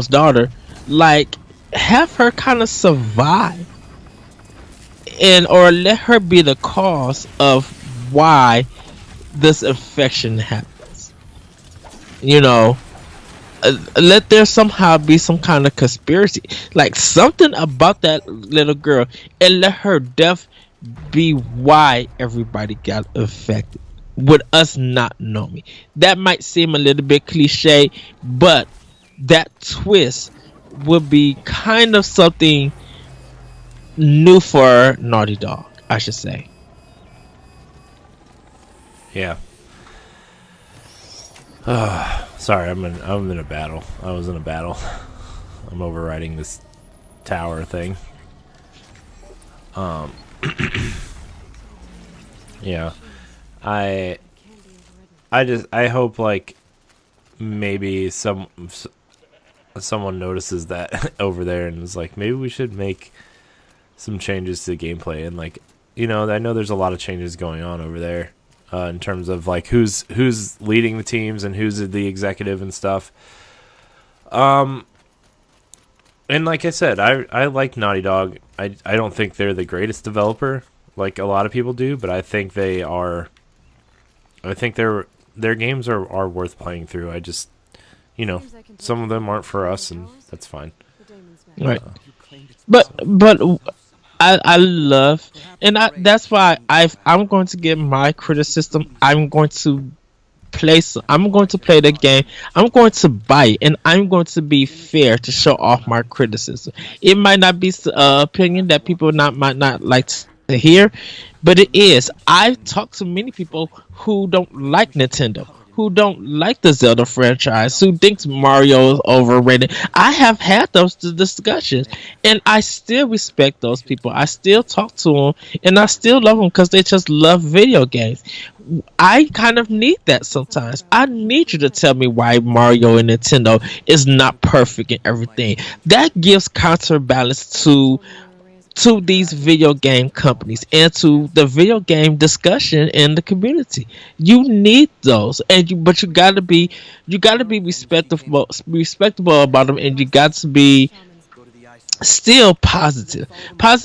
daughter, like, have her kind of survive, and or let her be the cause of why this infection happens. Let there somehow be some kind of conspiracy, like something about that little girl, and let her death be why everybody got affected, with us not knowing. That might seem a little bit cliche, but that twist would be kind of something new for Naughty Dog, I should say. Yeah. Sorry, I'm in a battle. I was in a battle. I'm overriding this tower thing. Yeah. I hope, like, maybe someone notices that over there and is like, maybe we should make some changes to the gameplay. And, like, I know there's a lot of changes going on over there in terms of, like, who's leading the teams and who's the executive and stuff. And like I said, I like Naughty Dog. I don't think they're the greatest developer like a lot of people do, but I think they are. I think their games are worth playing through. I just, some of them aren't for us, and that's fine. Right. But I love, and that's why I'm going to give my criticism. I'm going to play the game. I'm going to buy it, and I'm going to be fair to show off my criticism. It might not be opinion that people might not like to hear, but it is. I've talked to many people who don't like Nintendo, who don't like the Zelda franchise, who thinks Mario is overrated. I have had those discussions, and I still respect those people. I still talk to them, and I still love them because they just love video games. I kind of need that sometimes. I need you to tell me why Mario and Nintendo is not perfect and everything. That gives counterbalance to these video game companies and to the video game discussion in the community. You need those, but you gotta be respectable about them, and you got to be still positive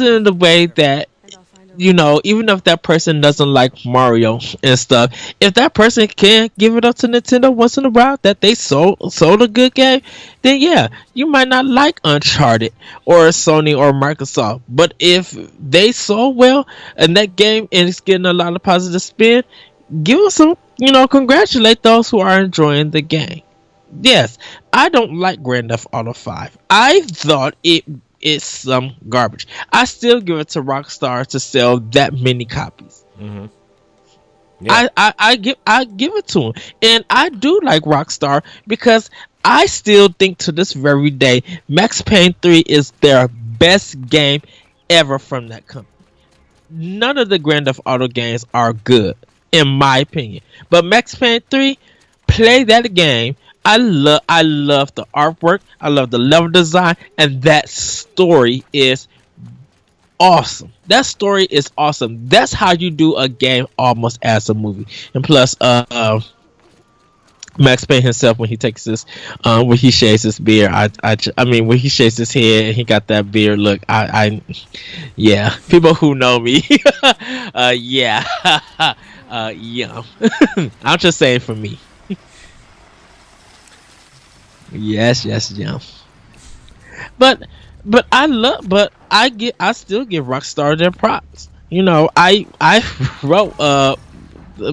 in the way that even if that person doesn't like Mario and stuff, if that person can give it up to Nintendo once in a while that they sold a good game, then yeah, you might not like Uncharted or Sony or Microsoft, but if they sold well and that game is getting a lot of positive spin, give them some, congratulate those who are enjoying the game. Yes, I don't like Grand Theft Auto 5. I thought it is some garbage. I still give it to Rockstar to sell that many copies. Mm-hmm. Yeah. I give it to them, and I do like Rockstar because I still think to this very day, Max Payne 3 is their best game ever from that company. None of the Grand Theft Auto games are good, in my opinion, but Max Payne 3, play that game. I love the artwork. I love the level design, and that story is awesome. That story is awesome. That's how you do a game almost as a movie. And plus, Max Payne himself, when he takes this, when he shaves his beard, I mean, when he shaves his head, and he got that beard look. Yeah, people who know me, yeah, yeah. I'm just saying for me. Yes, yeah. But I still give Rockstar their props. I wrote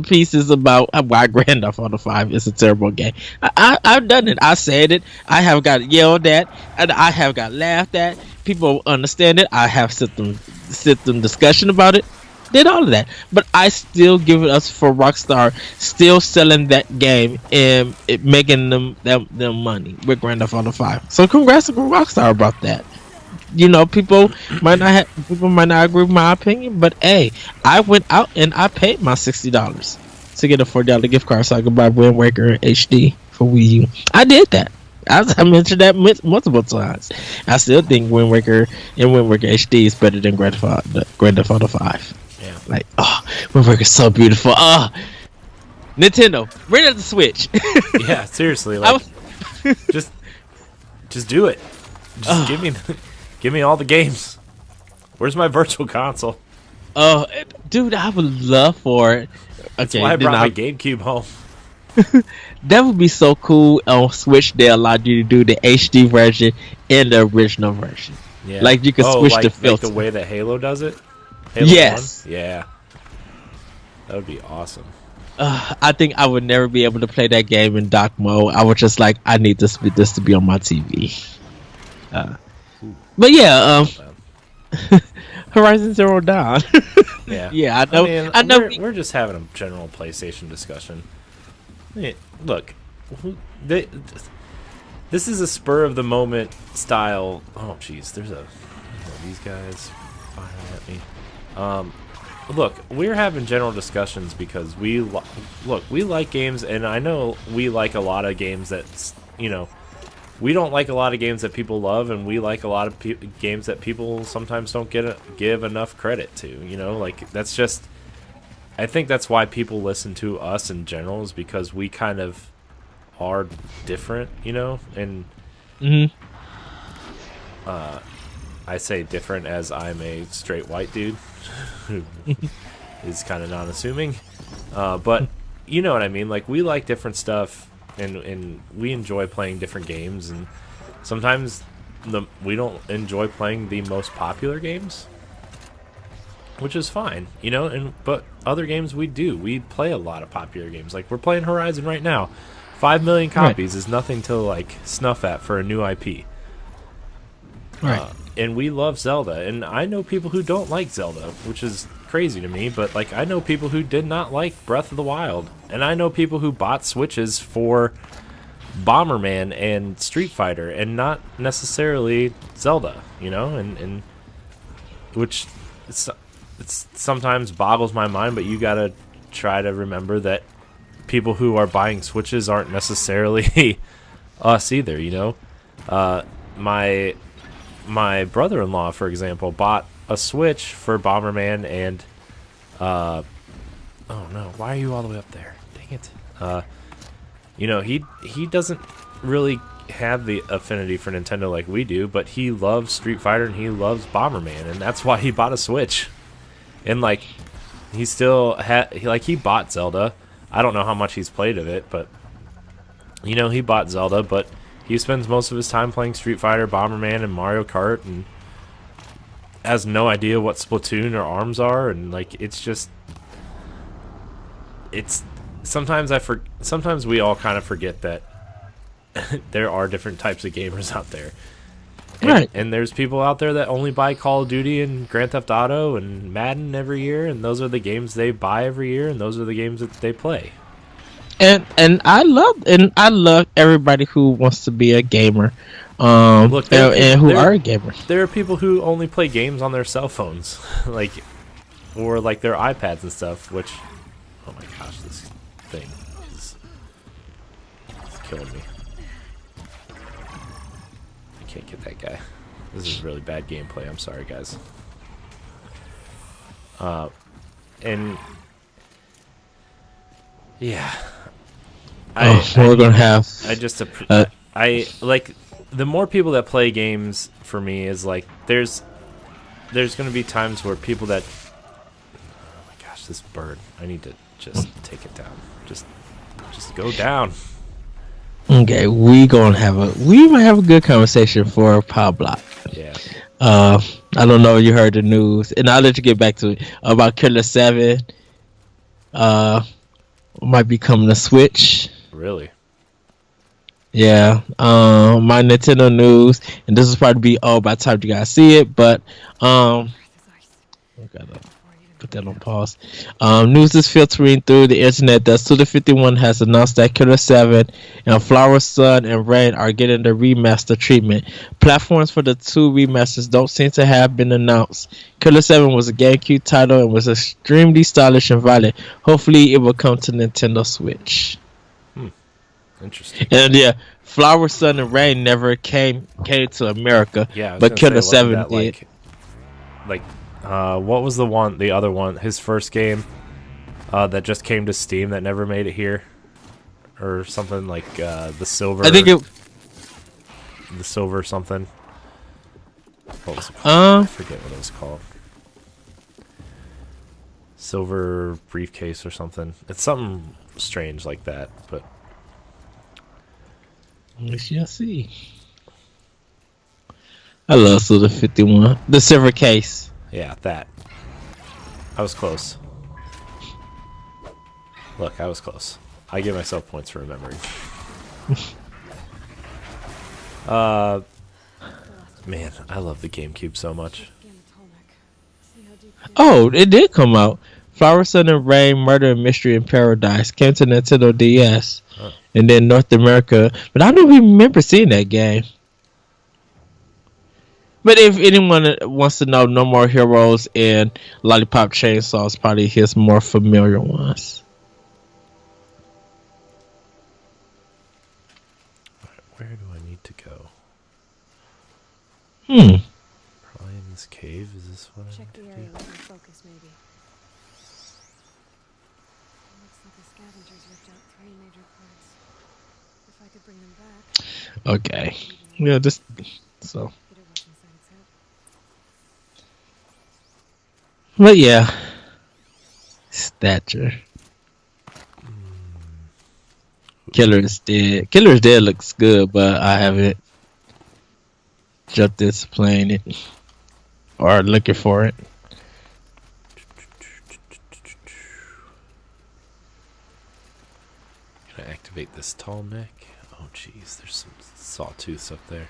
pieces about why Grand Theft Auto 5 is a terrible game. I've done it. I said it. I have got yelled at, and I have got laughed at. People understand it. I have sit them discussion about it. Did all of that, but I still give it us for Rockstar still selling that game and it making them money with Grand Theft Auto 5. So congrats to Rockstar about that. People might not agree with my opinion, but hey, I went out and I paid my $60 to get a $40 gift card so I could buy Wind Waker HD for Wii U. I did that. I mentioned that multiple times. I still think Wind Waker HD is better than Grand Theft Auto 5. Yeah. Like, Wind Waker's so beautiful. Nintendo, bring out the Switch. Yeah, seriously, like, just do it. Just give me all the games. Where's my virtual console? Oh, dude, I would love for it. That's why I brought my GameCube home. That would be so cool on Switch. They allowed you to do the HD version and the original version. Yeah. Like you could switch the filter. Like the way that Halo does it? Halo yes. 1? Yeah. That would be awesome. I think I would never be able to play that game in dock mode. I would just like, I need this to be on my TV. But yeah, Horizon Zero Dawn. Yeah. Yeah, I know. I know. We're just having a general PlayStation discussion. Look, this is a spur of the moment style. Oh, jeez, there's these guys firing at me. Look, we're having general discussions because we like games, and I know we like a lot of games that we don't like a lot of games that people love, and we like a lot of games that people sometimes don't give enough credit to. Like that's just. I think that's why people listen to us in general, is because we kind of are different, and I say different as I'm a straight white dude who is kind of non-assuming, but you know what I mean. Like we like different stuff, and we enjoy playing different games, and sometimes we don't enjoy playing the most popular games. Which is fine, but other games we do. We play a lot of popular games. Like, we're playing Horizon right now. 5 million copies is nothing to, like, snuff at for a new IP. Right. And we love Zelda. And I know people who don't like Zelda, which is crazy to me. But, like, I know people who did not like Breath of the Wild. And I know people who bought Switches for Bomberman and Street Fighter and not necessarily Zelda, and which... It sometimes boggles my mind, but you gotta try to remember that people who are buying Switches aren't necessarily us either. My brother-in-law, for example, bought a Switch for Bomberman, and oh no, why are you all the way up there? Dang it! He doesn't really have the affinity for Nintendo like we do, but he loves Street Fighter and he loves Bomberman, and that's why he bought a Switch. And like he still he bought Zelda. I don't know how much he's played of it, but you know, he bought Zelda, but he spends most of his time playing Street Fighter, Bomberman, and Mario Kart, and has no idea what Splatoon or ARMS are, and like it's just sometimes we all kind of forget that there are different types of gamers out there. Right. And there's people out there that only buy Call of Duty and Grand Theft Auto and Madden every year, and those are the games they buy every year, and those are the games that they play. And I love everybody who wants to be a gamer. Look, and who are gamers. There are people who only play games on their cell phones, or like their iPads and stuff. Which, oh my gosh, this thing is killing me. I can't get that guy. This is really bad gameplay. I'm sorry, guys. And yeah, we're gonna have. I like the more people that play games for me is like there's gonna be times where people that, oh my gosh, this bird, I need to just take it down. Just go down. Okay, we might have a good conversation for Power Block. Yeah. I don't know if you heard the news, and I'll let you get back to it about Killer 7. Might be coming to Switch. Really? Yeah. My Nintendo news, and this will probably be all by the time you guys see it, but I gotta put that on pause. News is filtering through the internet that Suda51 has announced that Killer 7 and Flower Sun and Rain are getting the remaster treatment. Platforms for the two remasters don't seem to have been announced. Killer 7 was a GameCube title and was extremely stylish and violent. Hopefully it will come to Nintendo Switch. Interesting. And yeah, Flower Sun and Rain never came to America, yeah, but Killer 7 did. What was the other one, his first game that just came to Steam that never made it here, or something like the Silver? I think the Silver something. What was it called? I forget what it was called. Silver Briefcase or something. It's something strange like that, but we shall see. I love Suda51. The Silver Case. Yeah, that. I was close. Look, I was close. I give myself points for remembering. Man, I love the GameCube so much. Oh, it did come out. Flower Sun and Rain, Murder and Mystery in Paradise came to Nintendo DS, and then North America. But I don't remember seeing that game. But if anyone wants to know, No More Heroes and Lollipop Chainsaw is probably his more familiar ones. Where do I need to go? Probably in this cave. Is this what I need to do? Focus, maybe. Looks like the scavengers ripped out 3 major parts. If I could bring them back. Okay. Yeah, just so. But yeah, stature. Killer's Dead. Killer's Dead looks good, but I haven't jumped into playing it or looking for it. Can I activate this tall neck? Oh, jeez, there's some sawtooths up there.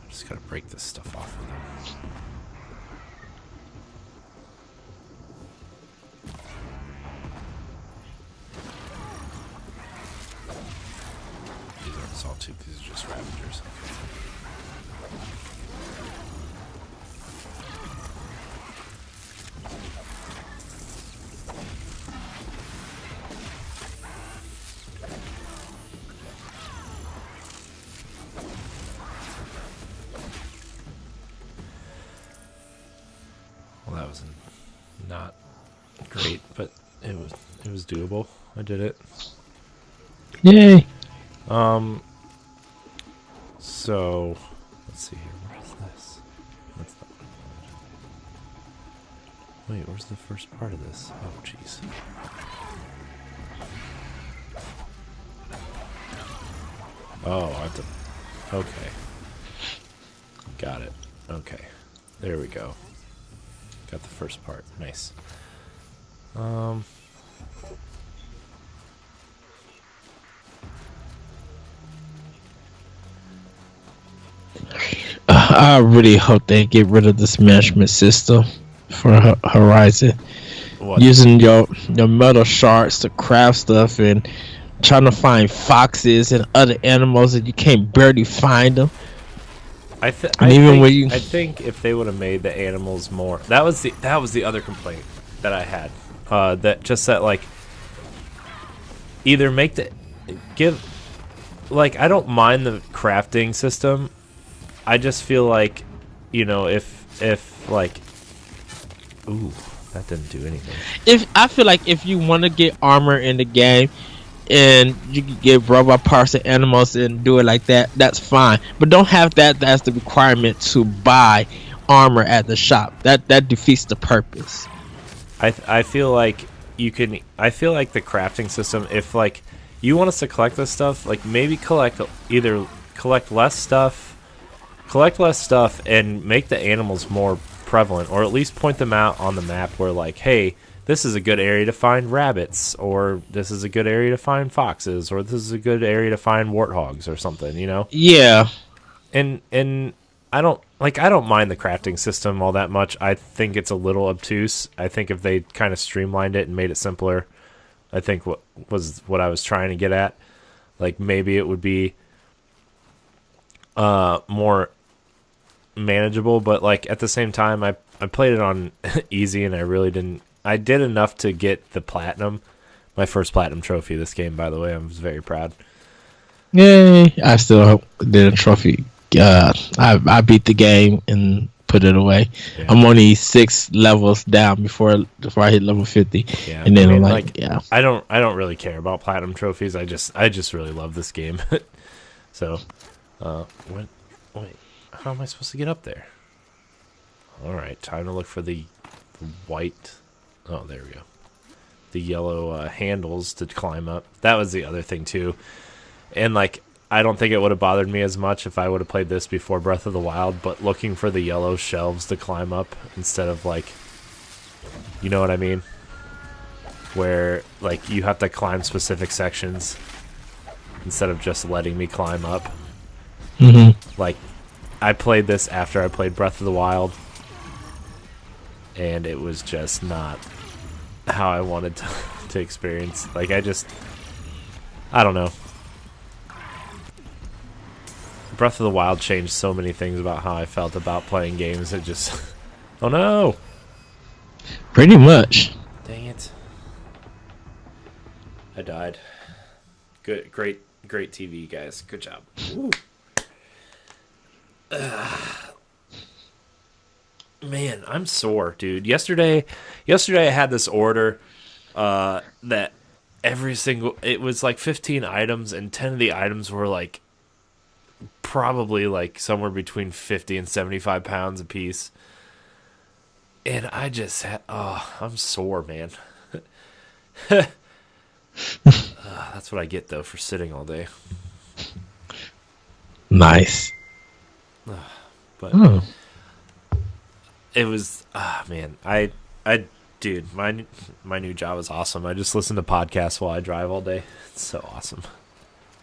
Just gotta break this stuff off of them. These aren't sawtooth, these are just ravagers. not great, but it was doable. I did it. Yay! So let's see here. Where is this? That's not. Wait, where's the first part of this? Oh, jeez. Oh, I have to. Okay. Got it. Okay. There we go. Got the first part. Nice. I really hope they get rid of this management system for Horizon. What? Using your metal shards to craft stuff and trying to find foxes and other animals and you can't barely find them. I think if they would have made the animals more, that was the other complaint that I had. That like either I don't mind the crafting system. I just feel like, if like, ooh, that didn't do anything. I feel like if you want to get armor in the game and you can get robot parts and animals and do it like that, that's fine. But don't have that as the requirement to buy armor at the shop. That defeats the purpose. I feel like I feel like the crafting system, if like you want us to collect this stuff, like maybe collect less stuff and make the animals more prevalent, or at least point them out on the map where like, hey, this is a good area to find rabbits, or this is a good area to find foxes, or this is a good area to find warthogs or something, Yeah. And I don't mind the crafting system all that much. I think it's a little obtuse. I think if they kind of streamlined it and made it simpler, I think what I was trying to get at, like maybe it would be more manageable. But like at the same time, I played it on easy and I did enough to get the platinum, my first platinum trophy this game, by the way. I was very proud. Yay! I still did a trophy. I beat the game and put it away. Yeah. I'm only 6 levels down before I hit level 50. Yeah, and then I'm like, yeah. I don't really care about platinum trophies. I just really love this game. So, wait, how am I supposed to get up there? All right, time to look for the white. Oh, there we go. The yellow handles to climb up. That was the other thing too, and like. I don't think it would have bothered me as much if I would have played this before Breath of the Wild, but looking for the yellow shelves to climb up instead of like, you know what I mean? Where like you have to climb specific sections instead of just letting me climb up. Mm-hmm. Like, I played this after I played Breath of the Wild, and it was just not how I wanted to experience. Like, I don't know. Breath of the Wild changed so many things about how I felt about playing games. It just... Oh no! Pretty much. Dang it. I died. Good, great TV, guys. Good job. Man, I'm sore, dude. Yesterday I had this order that it was like 15 items, and 10 of the items were like probably like somewhere between 50 and 75 pounds a piece. And I just had, I'm sore, man. That's what I get though for sitting all day. Nice. But it was, man, dude, my new job is awesome. I just listen to podcasts while I drive all day. It's so awesome.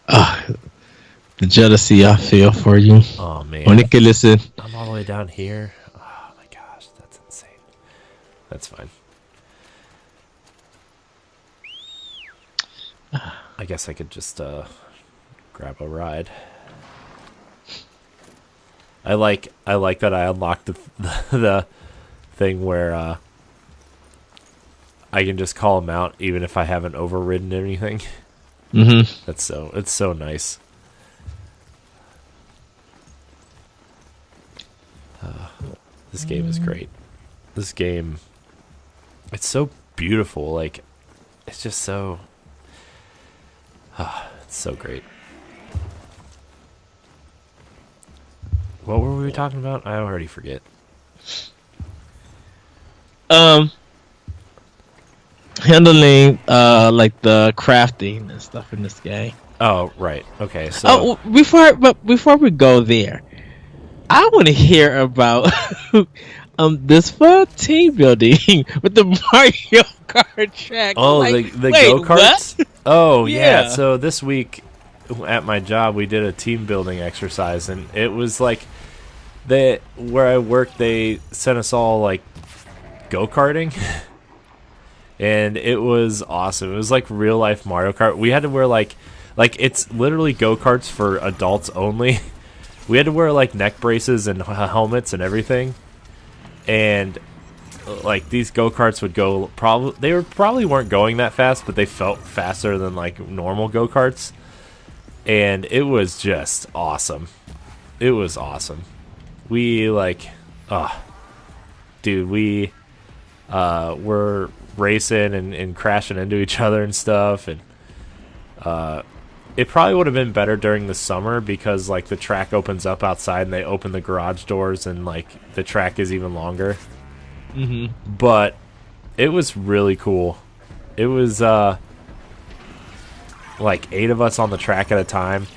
The jealousy I feel for you. Oh man. When it can listen. I'm all the way down here. Oh my gosh, that's insane. That's fine. I guess I could just grab a ride. I like that I unlocked the thing where I can just call them out even if I haven't overridden anything. Mm-hmm. It's so nice. This game is great. This game it's so beautiful. Like, it's just so, it's so great. What were we talking about? I already forget. Handling like the crafting and stuff in this game. Oh, right. Okay. So Before we go there, I want to hear about this fun team building with the Mario Kart track. oh, like, the wait, go-karts? what? Oh, yeah. Yeah. So this week at my job, we did a team building exercise, and it was like where I work, they sent us all like go-karting. And it was awesome. It was like real life Mario Kart. We had to wear like it's literally go-karts for adults only. We had to wear like neck braces and helmets and everything. And like these go-karts would go probably weren't going that fast, but they felt faster than like normal go-karts. And it was just awesome. It was awesome. We like dude, we were racing and crashing into each other and stuff, and it probably would have been better during the summer because like the track opens up outside and they open the garage doors and like the track is even longer. But it was really cool. It was like 8 of us on the track at a time,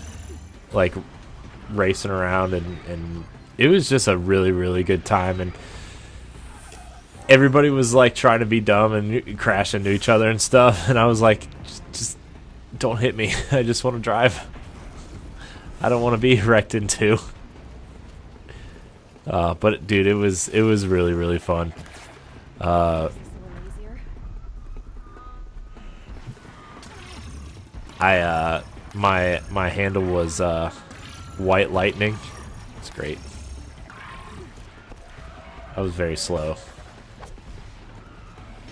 like racing around, and it was just a really, really good time. And everybody was like trying to be dumb and crash into each other and stuff, and I was like, just don't hit me. I just want to drive. I don't want to be wrecked into. But dude, it was really, really fun. My handle was White Lightning. It's great. I was very slow.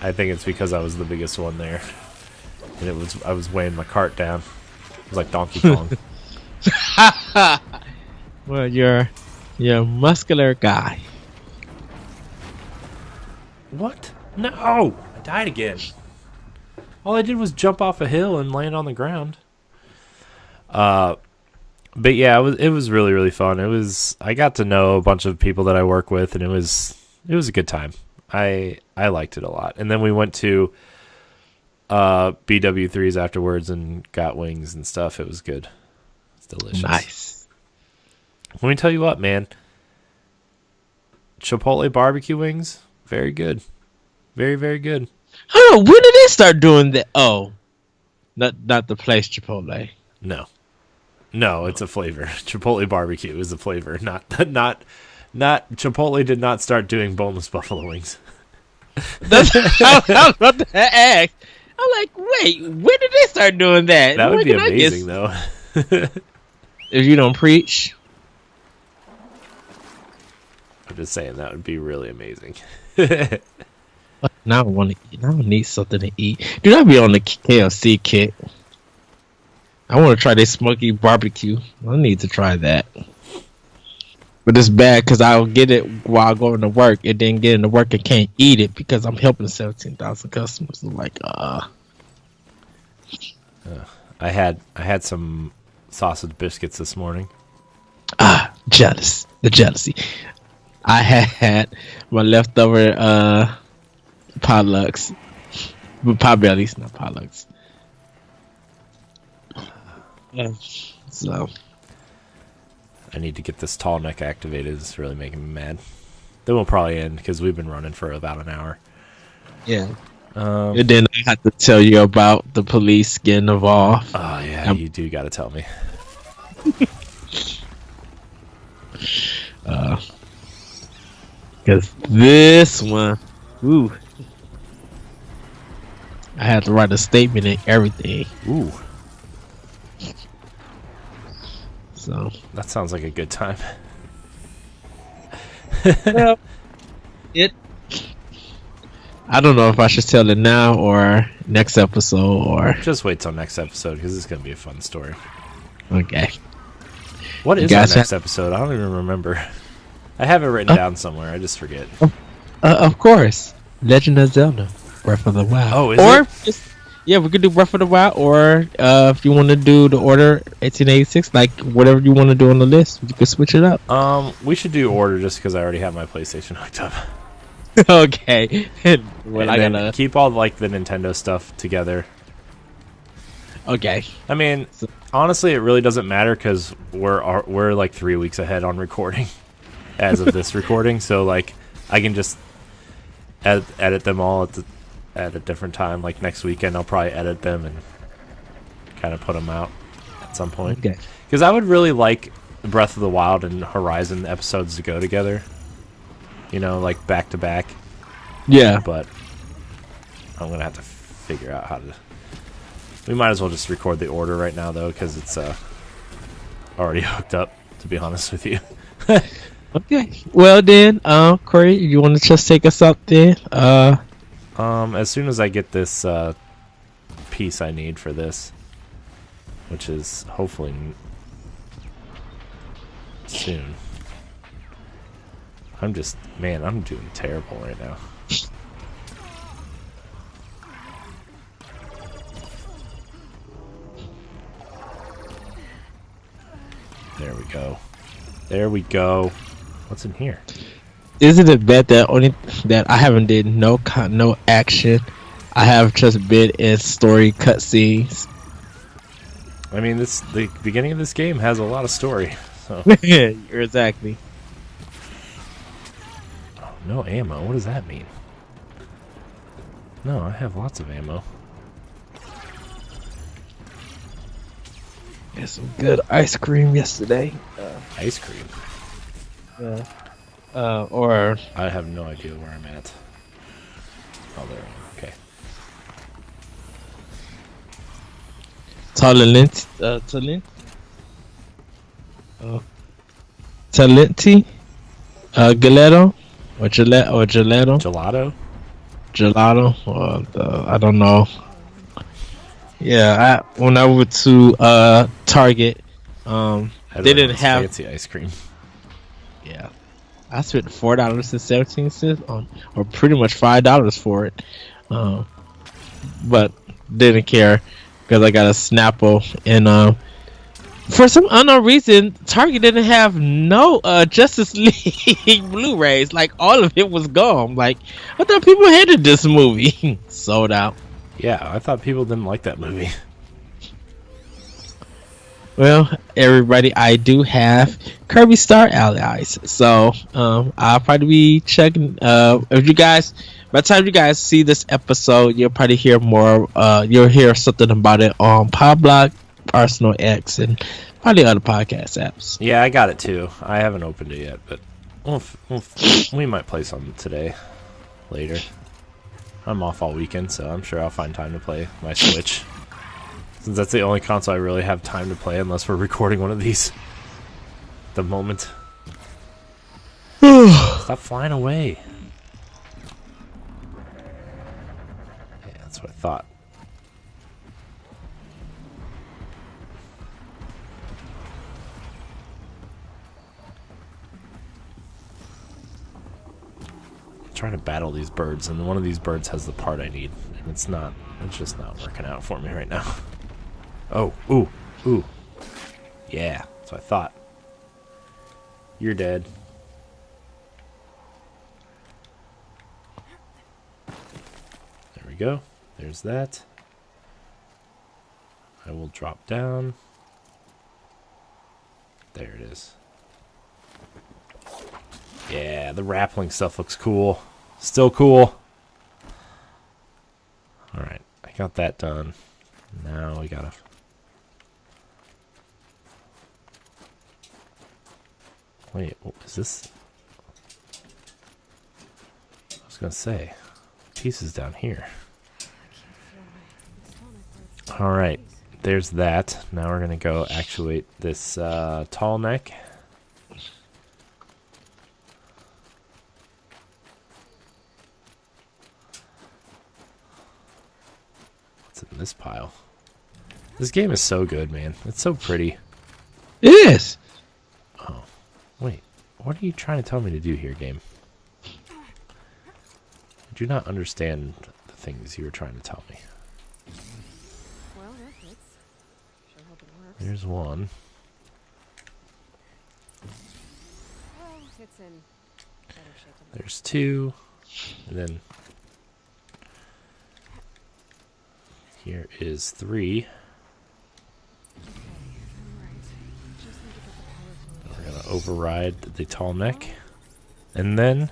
I think it's because I was the biggest one there, and I was weighing my cart down. It was like Donkey Kong. Well, you're a muscular guy. What? No! I died again. All I did was jump off a hill and land on the ground. But yeah, it was really, really fun. I got to know a bunch of people that I work with, and it was a good time. I liked it a lot. And then we went to BW3s afterwards and got wings and stuff. It was good. It's delicious. Nice. Let me tell you what, man. Chipotle barbecue wings, very good. Very, very good. Hold on, when did they start doing that? Oh, not the place Chipotle. No, it's a flavor. Chipotle barbecue is a flavor, not Chipotle did not start doing boneless buffalo wings. That's I was about to ask. I'm like, wait, when did they start doing that? That would be amazing, though. If you don't preach. I'm just saying that would be really amazing. Now I want to eat. Now I need something to eat. Dude, I'll be on the KFC kick. I want to try this smoky barbecue. I need to try that. But it's bad because I'll get it while going to work and then get into work and can't eat it because I'm helping 17,000 customers. I'm like, I had some sausage biscuits this morning. Jealous. The jealousy. I had my leftover potlucks. Pot bellies, not potlucks. So I need to get this tall neck activated. It's really making me mad. Then we'll probably end because we've been running for about an hour. Yeah. And then I have to tell you about the police getting involved. Oh yeah, you do got to tell me. Because this one, ooh, I had to write a statement and everything. Ooh. So That sounds like a good time. well, I don't know if I should tell it now or next episode or Just wait till next episode because it's going to be a fun story. okay. What is You our guys next episode? I don't even remember. I have it written down somewhere. I just forget. Of course, Legend of Zelda. Breath of the Wild. Oh, is or it? just yeah, we could do Breath of the Wild, or if you want to do the Order 1886, like whatever you want to do on the list, you can switch it up. We should do Order just because I already have my PlayStation hooked up. Okay. Well, And I then gotta. keep all like the Nintendo stuff together. Okay. I mean, honestly, it really doesn't matter because we're like 3 weeks ahead on recording as of this recording. So like, I can just edit them all at a different time. Like next weekend, I'll probably edit them and kind of put them out at some point. Okay. Because I would really like Breath of the Wild and Horizon episodes to go together. You know, like back to back. Yeah. But I'm gonna have to figure out how to. We might as well just record the Order right now, though, because it's already hooked up. To be honest with you. Okay. Well then, Corey, you want to just take us up then? As soon as I get this piece I need for this, which is hopefully soon. I'm doing terrible right now. There we go. There we go. What's in here? Isn't it bad that I haven't did no action? I have just been in story cutscenes. I mean, the beginning of this game has a lot of story. So. Exactly. Oh, no ammo. What does that mean? No, I have lots of ammo. Had some good ice cream yesterday. Ice cream? Or I have no idea where I'm at. Oh, there I am. Okay. Talenti, Gelato, or Gelato. I don't know. Yeah, when I went to Target, they didn't have fancy ice cream. Yeah, I spent $4.17 on, or pretty much $5 for it, but didn't care because I got a Snapple, and for some unknown reason, Target didn't have no Justice League Blu-rays. Like all of it was gone. Like I thought people hated this movie. Sold out. Yeah, I thought people didn't like that movie. Well, everybody, I do have Kirby Star Allies, so I'll probably be checking. If you guys, by the time you guys see this episode, you'll probably hear more. You'll hear something about it on Podblog, Arsenal X, and probably other podcast apps. Yeah, I got it too. I haven't opened it yet, but we might play some today, later. I'm off all weekend, so I'm sure I'll find time to play my Switch. Since that's the only console I really have time to play unless we're recording one of these. At the moment. Stop flying away. Yeah, that's what I thought. I'm trying to battle these birds, and one of these birds has the part I need, and it's just not working out for me right now. Oh, ooh. Yeah, that's what I thought. You're dead. There we go. There's that. I will drop down. There it is. Yeah, the rappling stuff looks cool. Still cool. Alright, I got that done. Now we gotta... Wait, what is this? I was gonna say, pieces down here. Alright, there's that. Now we're gonna go actuate this tall neck. What's in this pile? This game is so good, man. It's so pretty. It is. Oh, wait. What are you trying to tell me to do here, game? I do not understand the things you were trying to tell me. Well, that fits. Sure hope it works. There's one. Well, it's in better shape than There's two. And then here is 3. Alright. Just need to get the power fluid. We're going to override the tall neck. And then,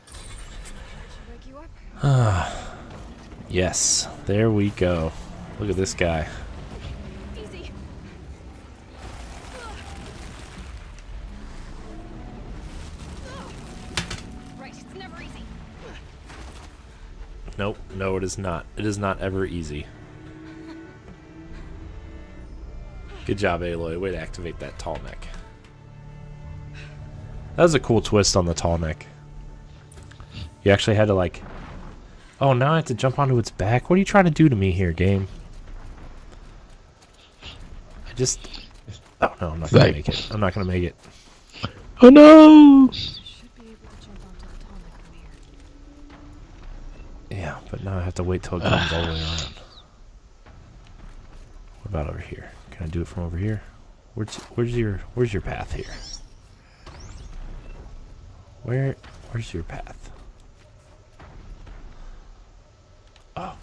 Should wake you up? yes, there we go. Look at this guy. Easy. Right, it's never easy. Nope, no, it is not. It is not ever easy. Good job, Aloy. Way to activate that tall neck. That was a cool twist on the tall neck. You actually had to, like... Oh, now I have to jump onto its back? What are you trying to do to me here, game? I just... Oh, no, I'm not going to make it. I'm not going to make it. Oh no! Should be able to jump onto the tall neck from here. Yeah, but now I have to wait till it comes all the way around. What about over here? Can I do it from over here? Where's your path here? Where's your path? Oh,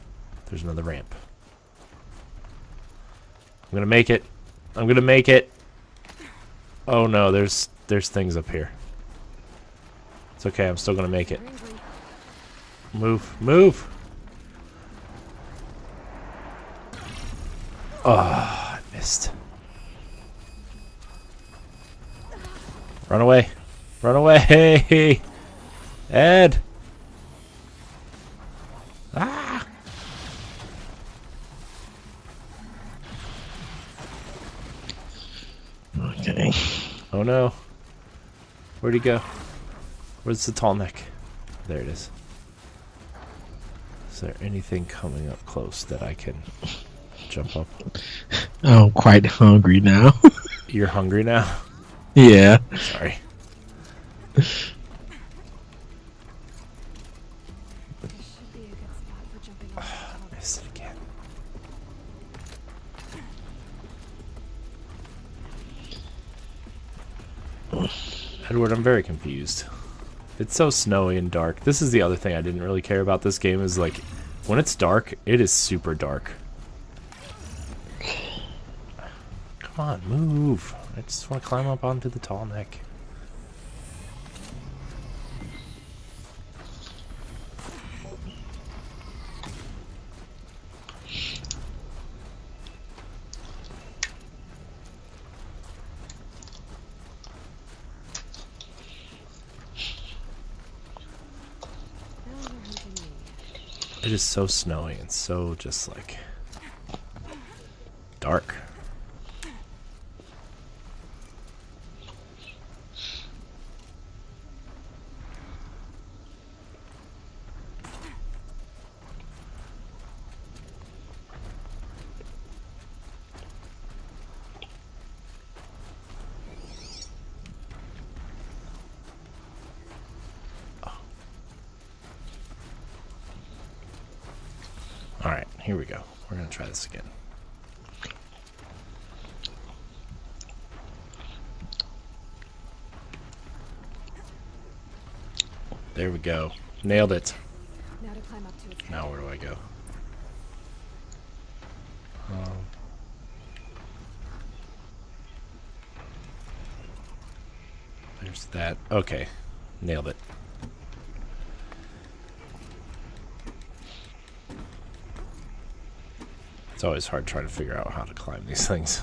there's another ramp. I'm gonna make it. I'm gonna make it. Oh no, there's things up here. It's okay, I'm still gonna make it. Move, move. Oh, I missed. Run away. Run away. Ed. Ah. Okay. Oh no. Where'd he go? Where's the tall neck? There it is. Is there anything coming up close that I can jump up? I'm quite hungry now. You're hungry now? Yeah. Sorry. This should be a good spot for jumping onto the tall neck. Missed it again. Edward, I'm very confused. It's so snowy and dark. This is the other thing I didn't really care about this game is like when it's dark, it is super dark. Come on, move. I just want to climb up onto the tall neck. Now you're hunting me. It is so snowy and so just like dark. Alright, here we go. We're going to try this again. There we go. Nailed it. Now to climb up to its head. Now where do I go? There's that. Okay. Nailed it. It's always hard trying to figure out how to climb these things.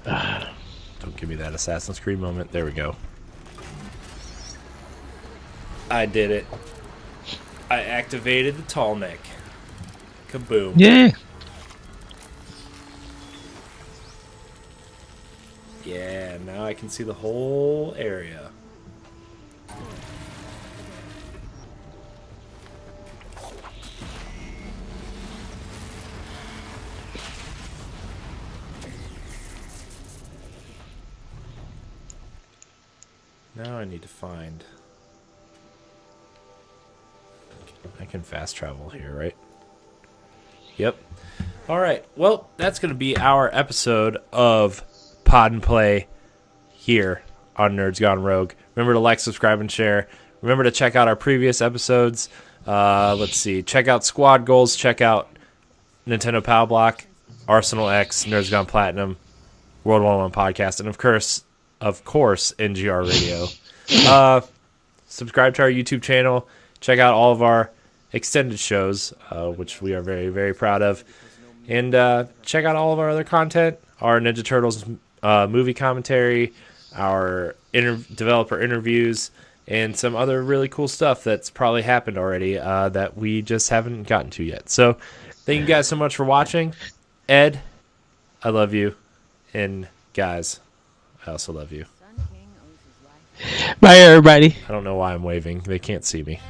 Don't give me that Assassin's Creed moment. There we go. I did it. I activated the tall neck. Kaboom. Yeah. Yeah, now I can see the whole area. Now I need to find can fast travel here, right? Yep. All right. Well, that's going to be our episode of Pod and Play here on Nerds Gone Rogue. Remember to like, subscribe, and share. Remember to check out our previous episodes. Let's see. Check out Squad Goals. Check out Nintendo Power Block, Arsenal X, Nerds Gone Platinum, World 101 Podcast, and of course, NGR Radio. Subscribe to our YouTube channel. Check out all of our extended shows, which we are very, very proud of. And check out all of our other content, our Ninja Turtles movie commentary, our developer interviews, and some other really cool stuff that's probably happened already that we just haven't gotten to yet. So thank you guys so much for watching. Ed, I love you. And guys, I also love you. Bye, everybody. I don't know why I'm waving. They can't see me.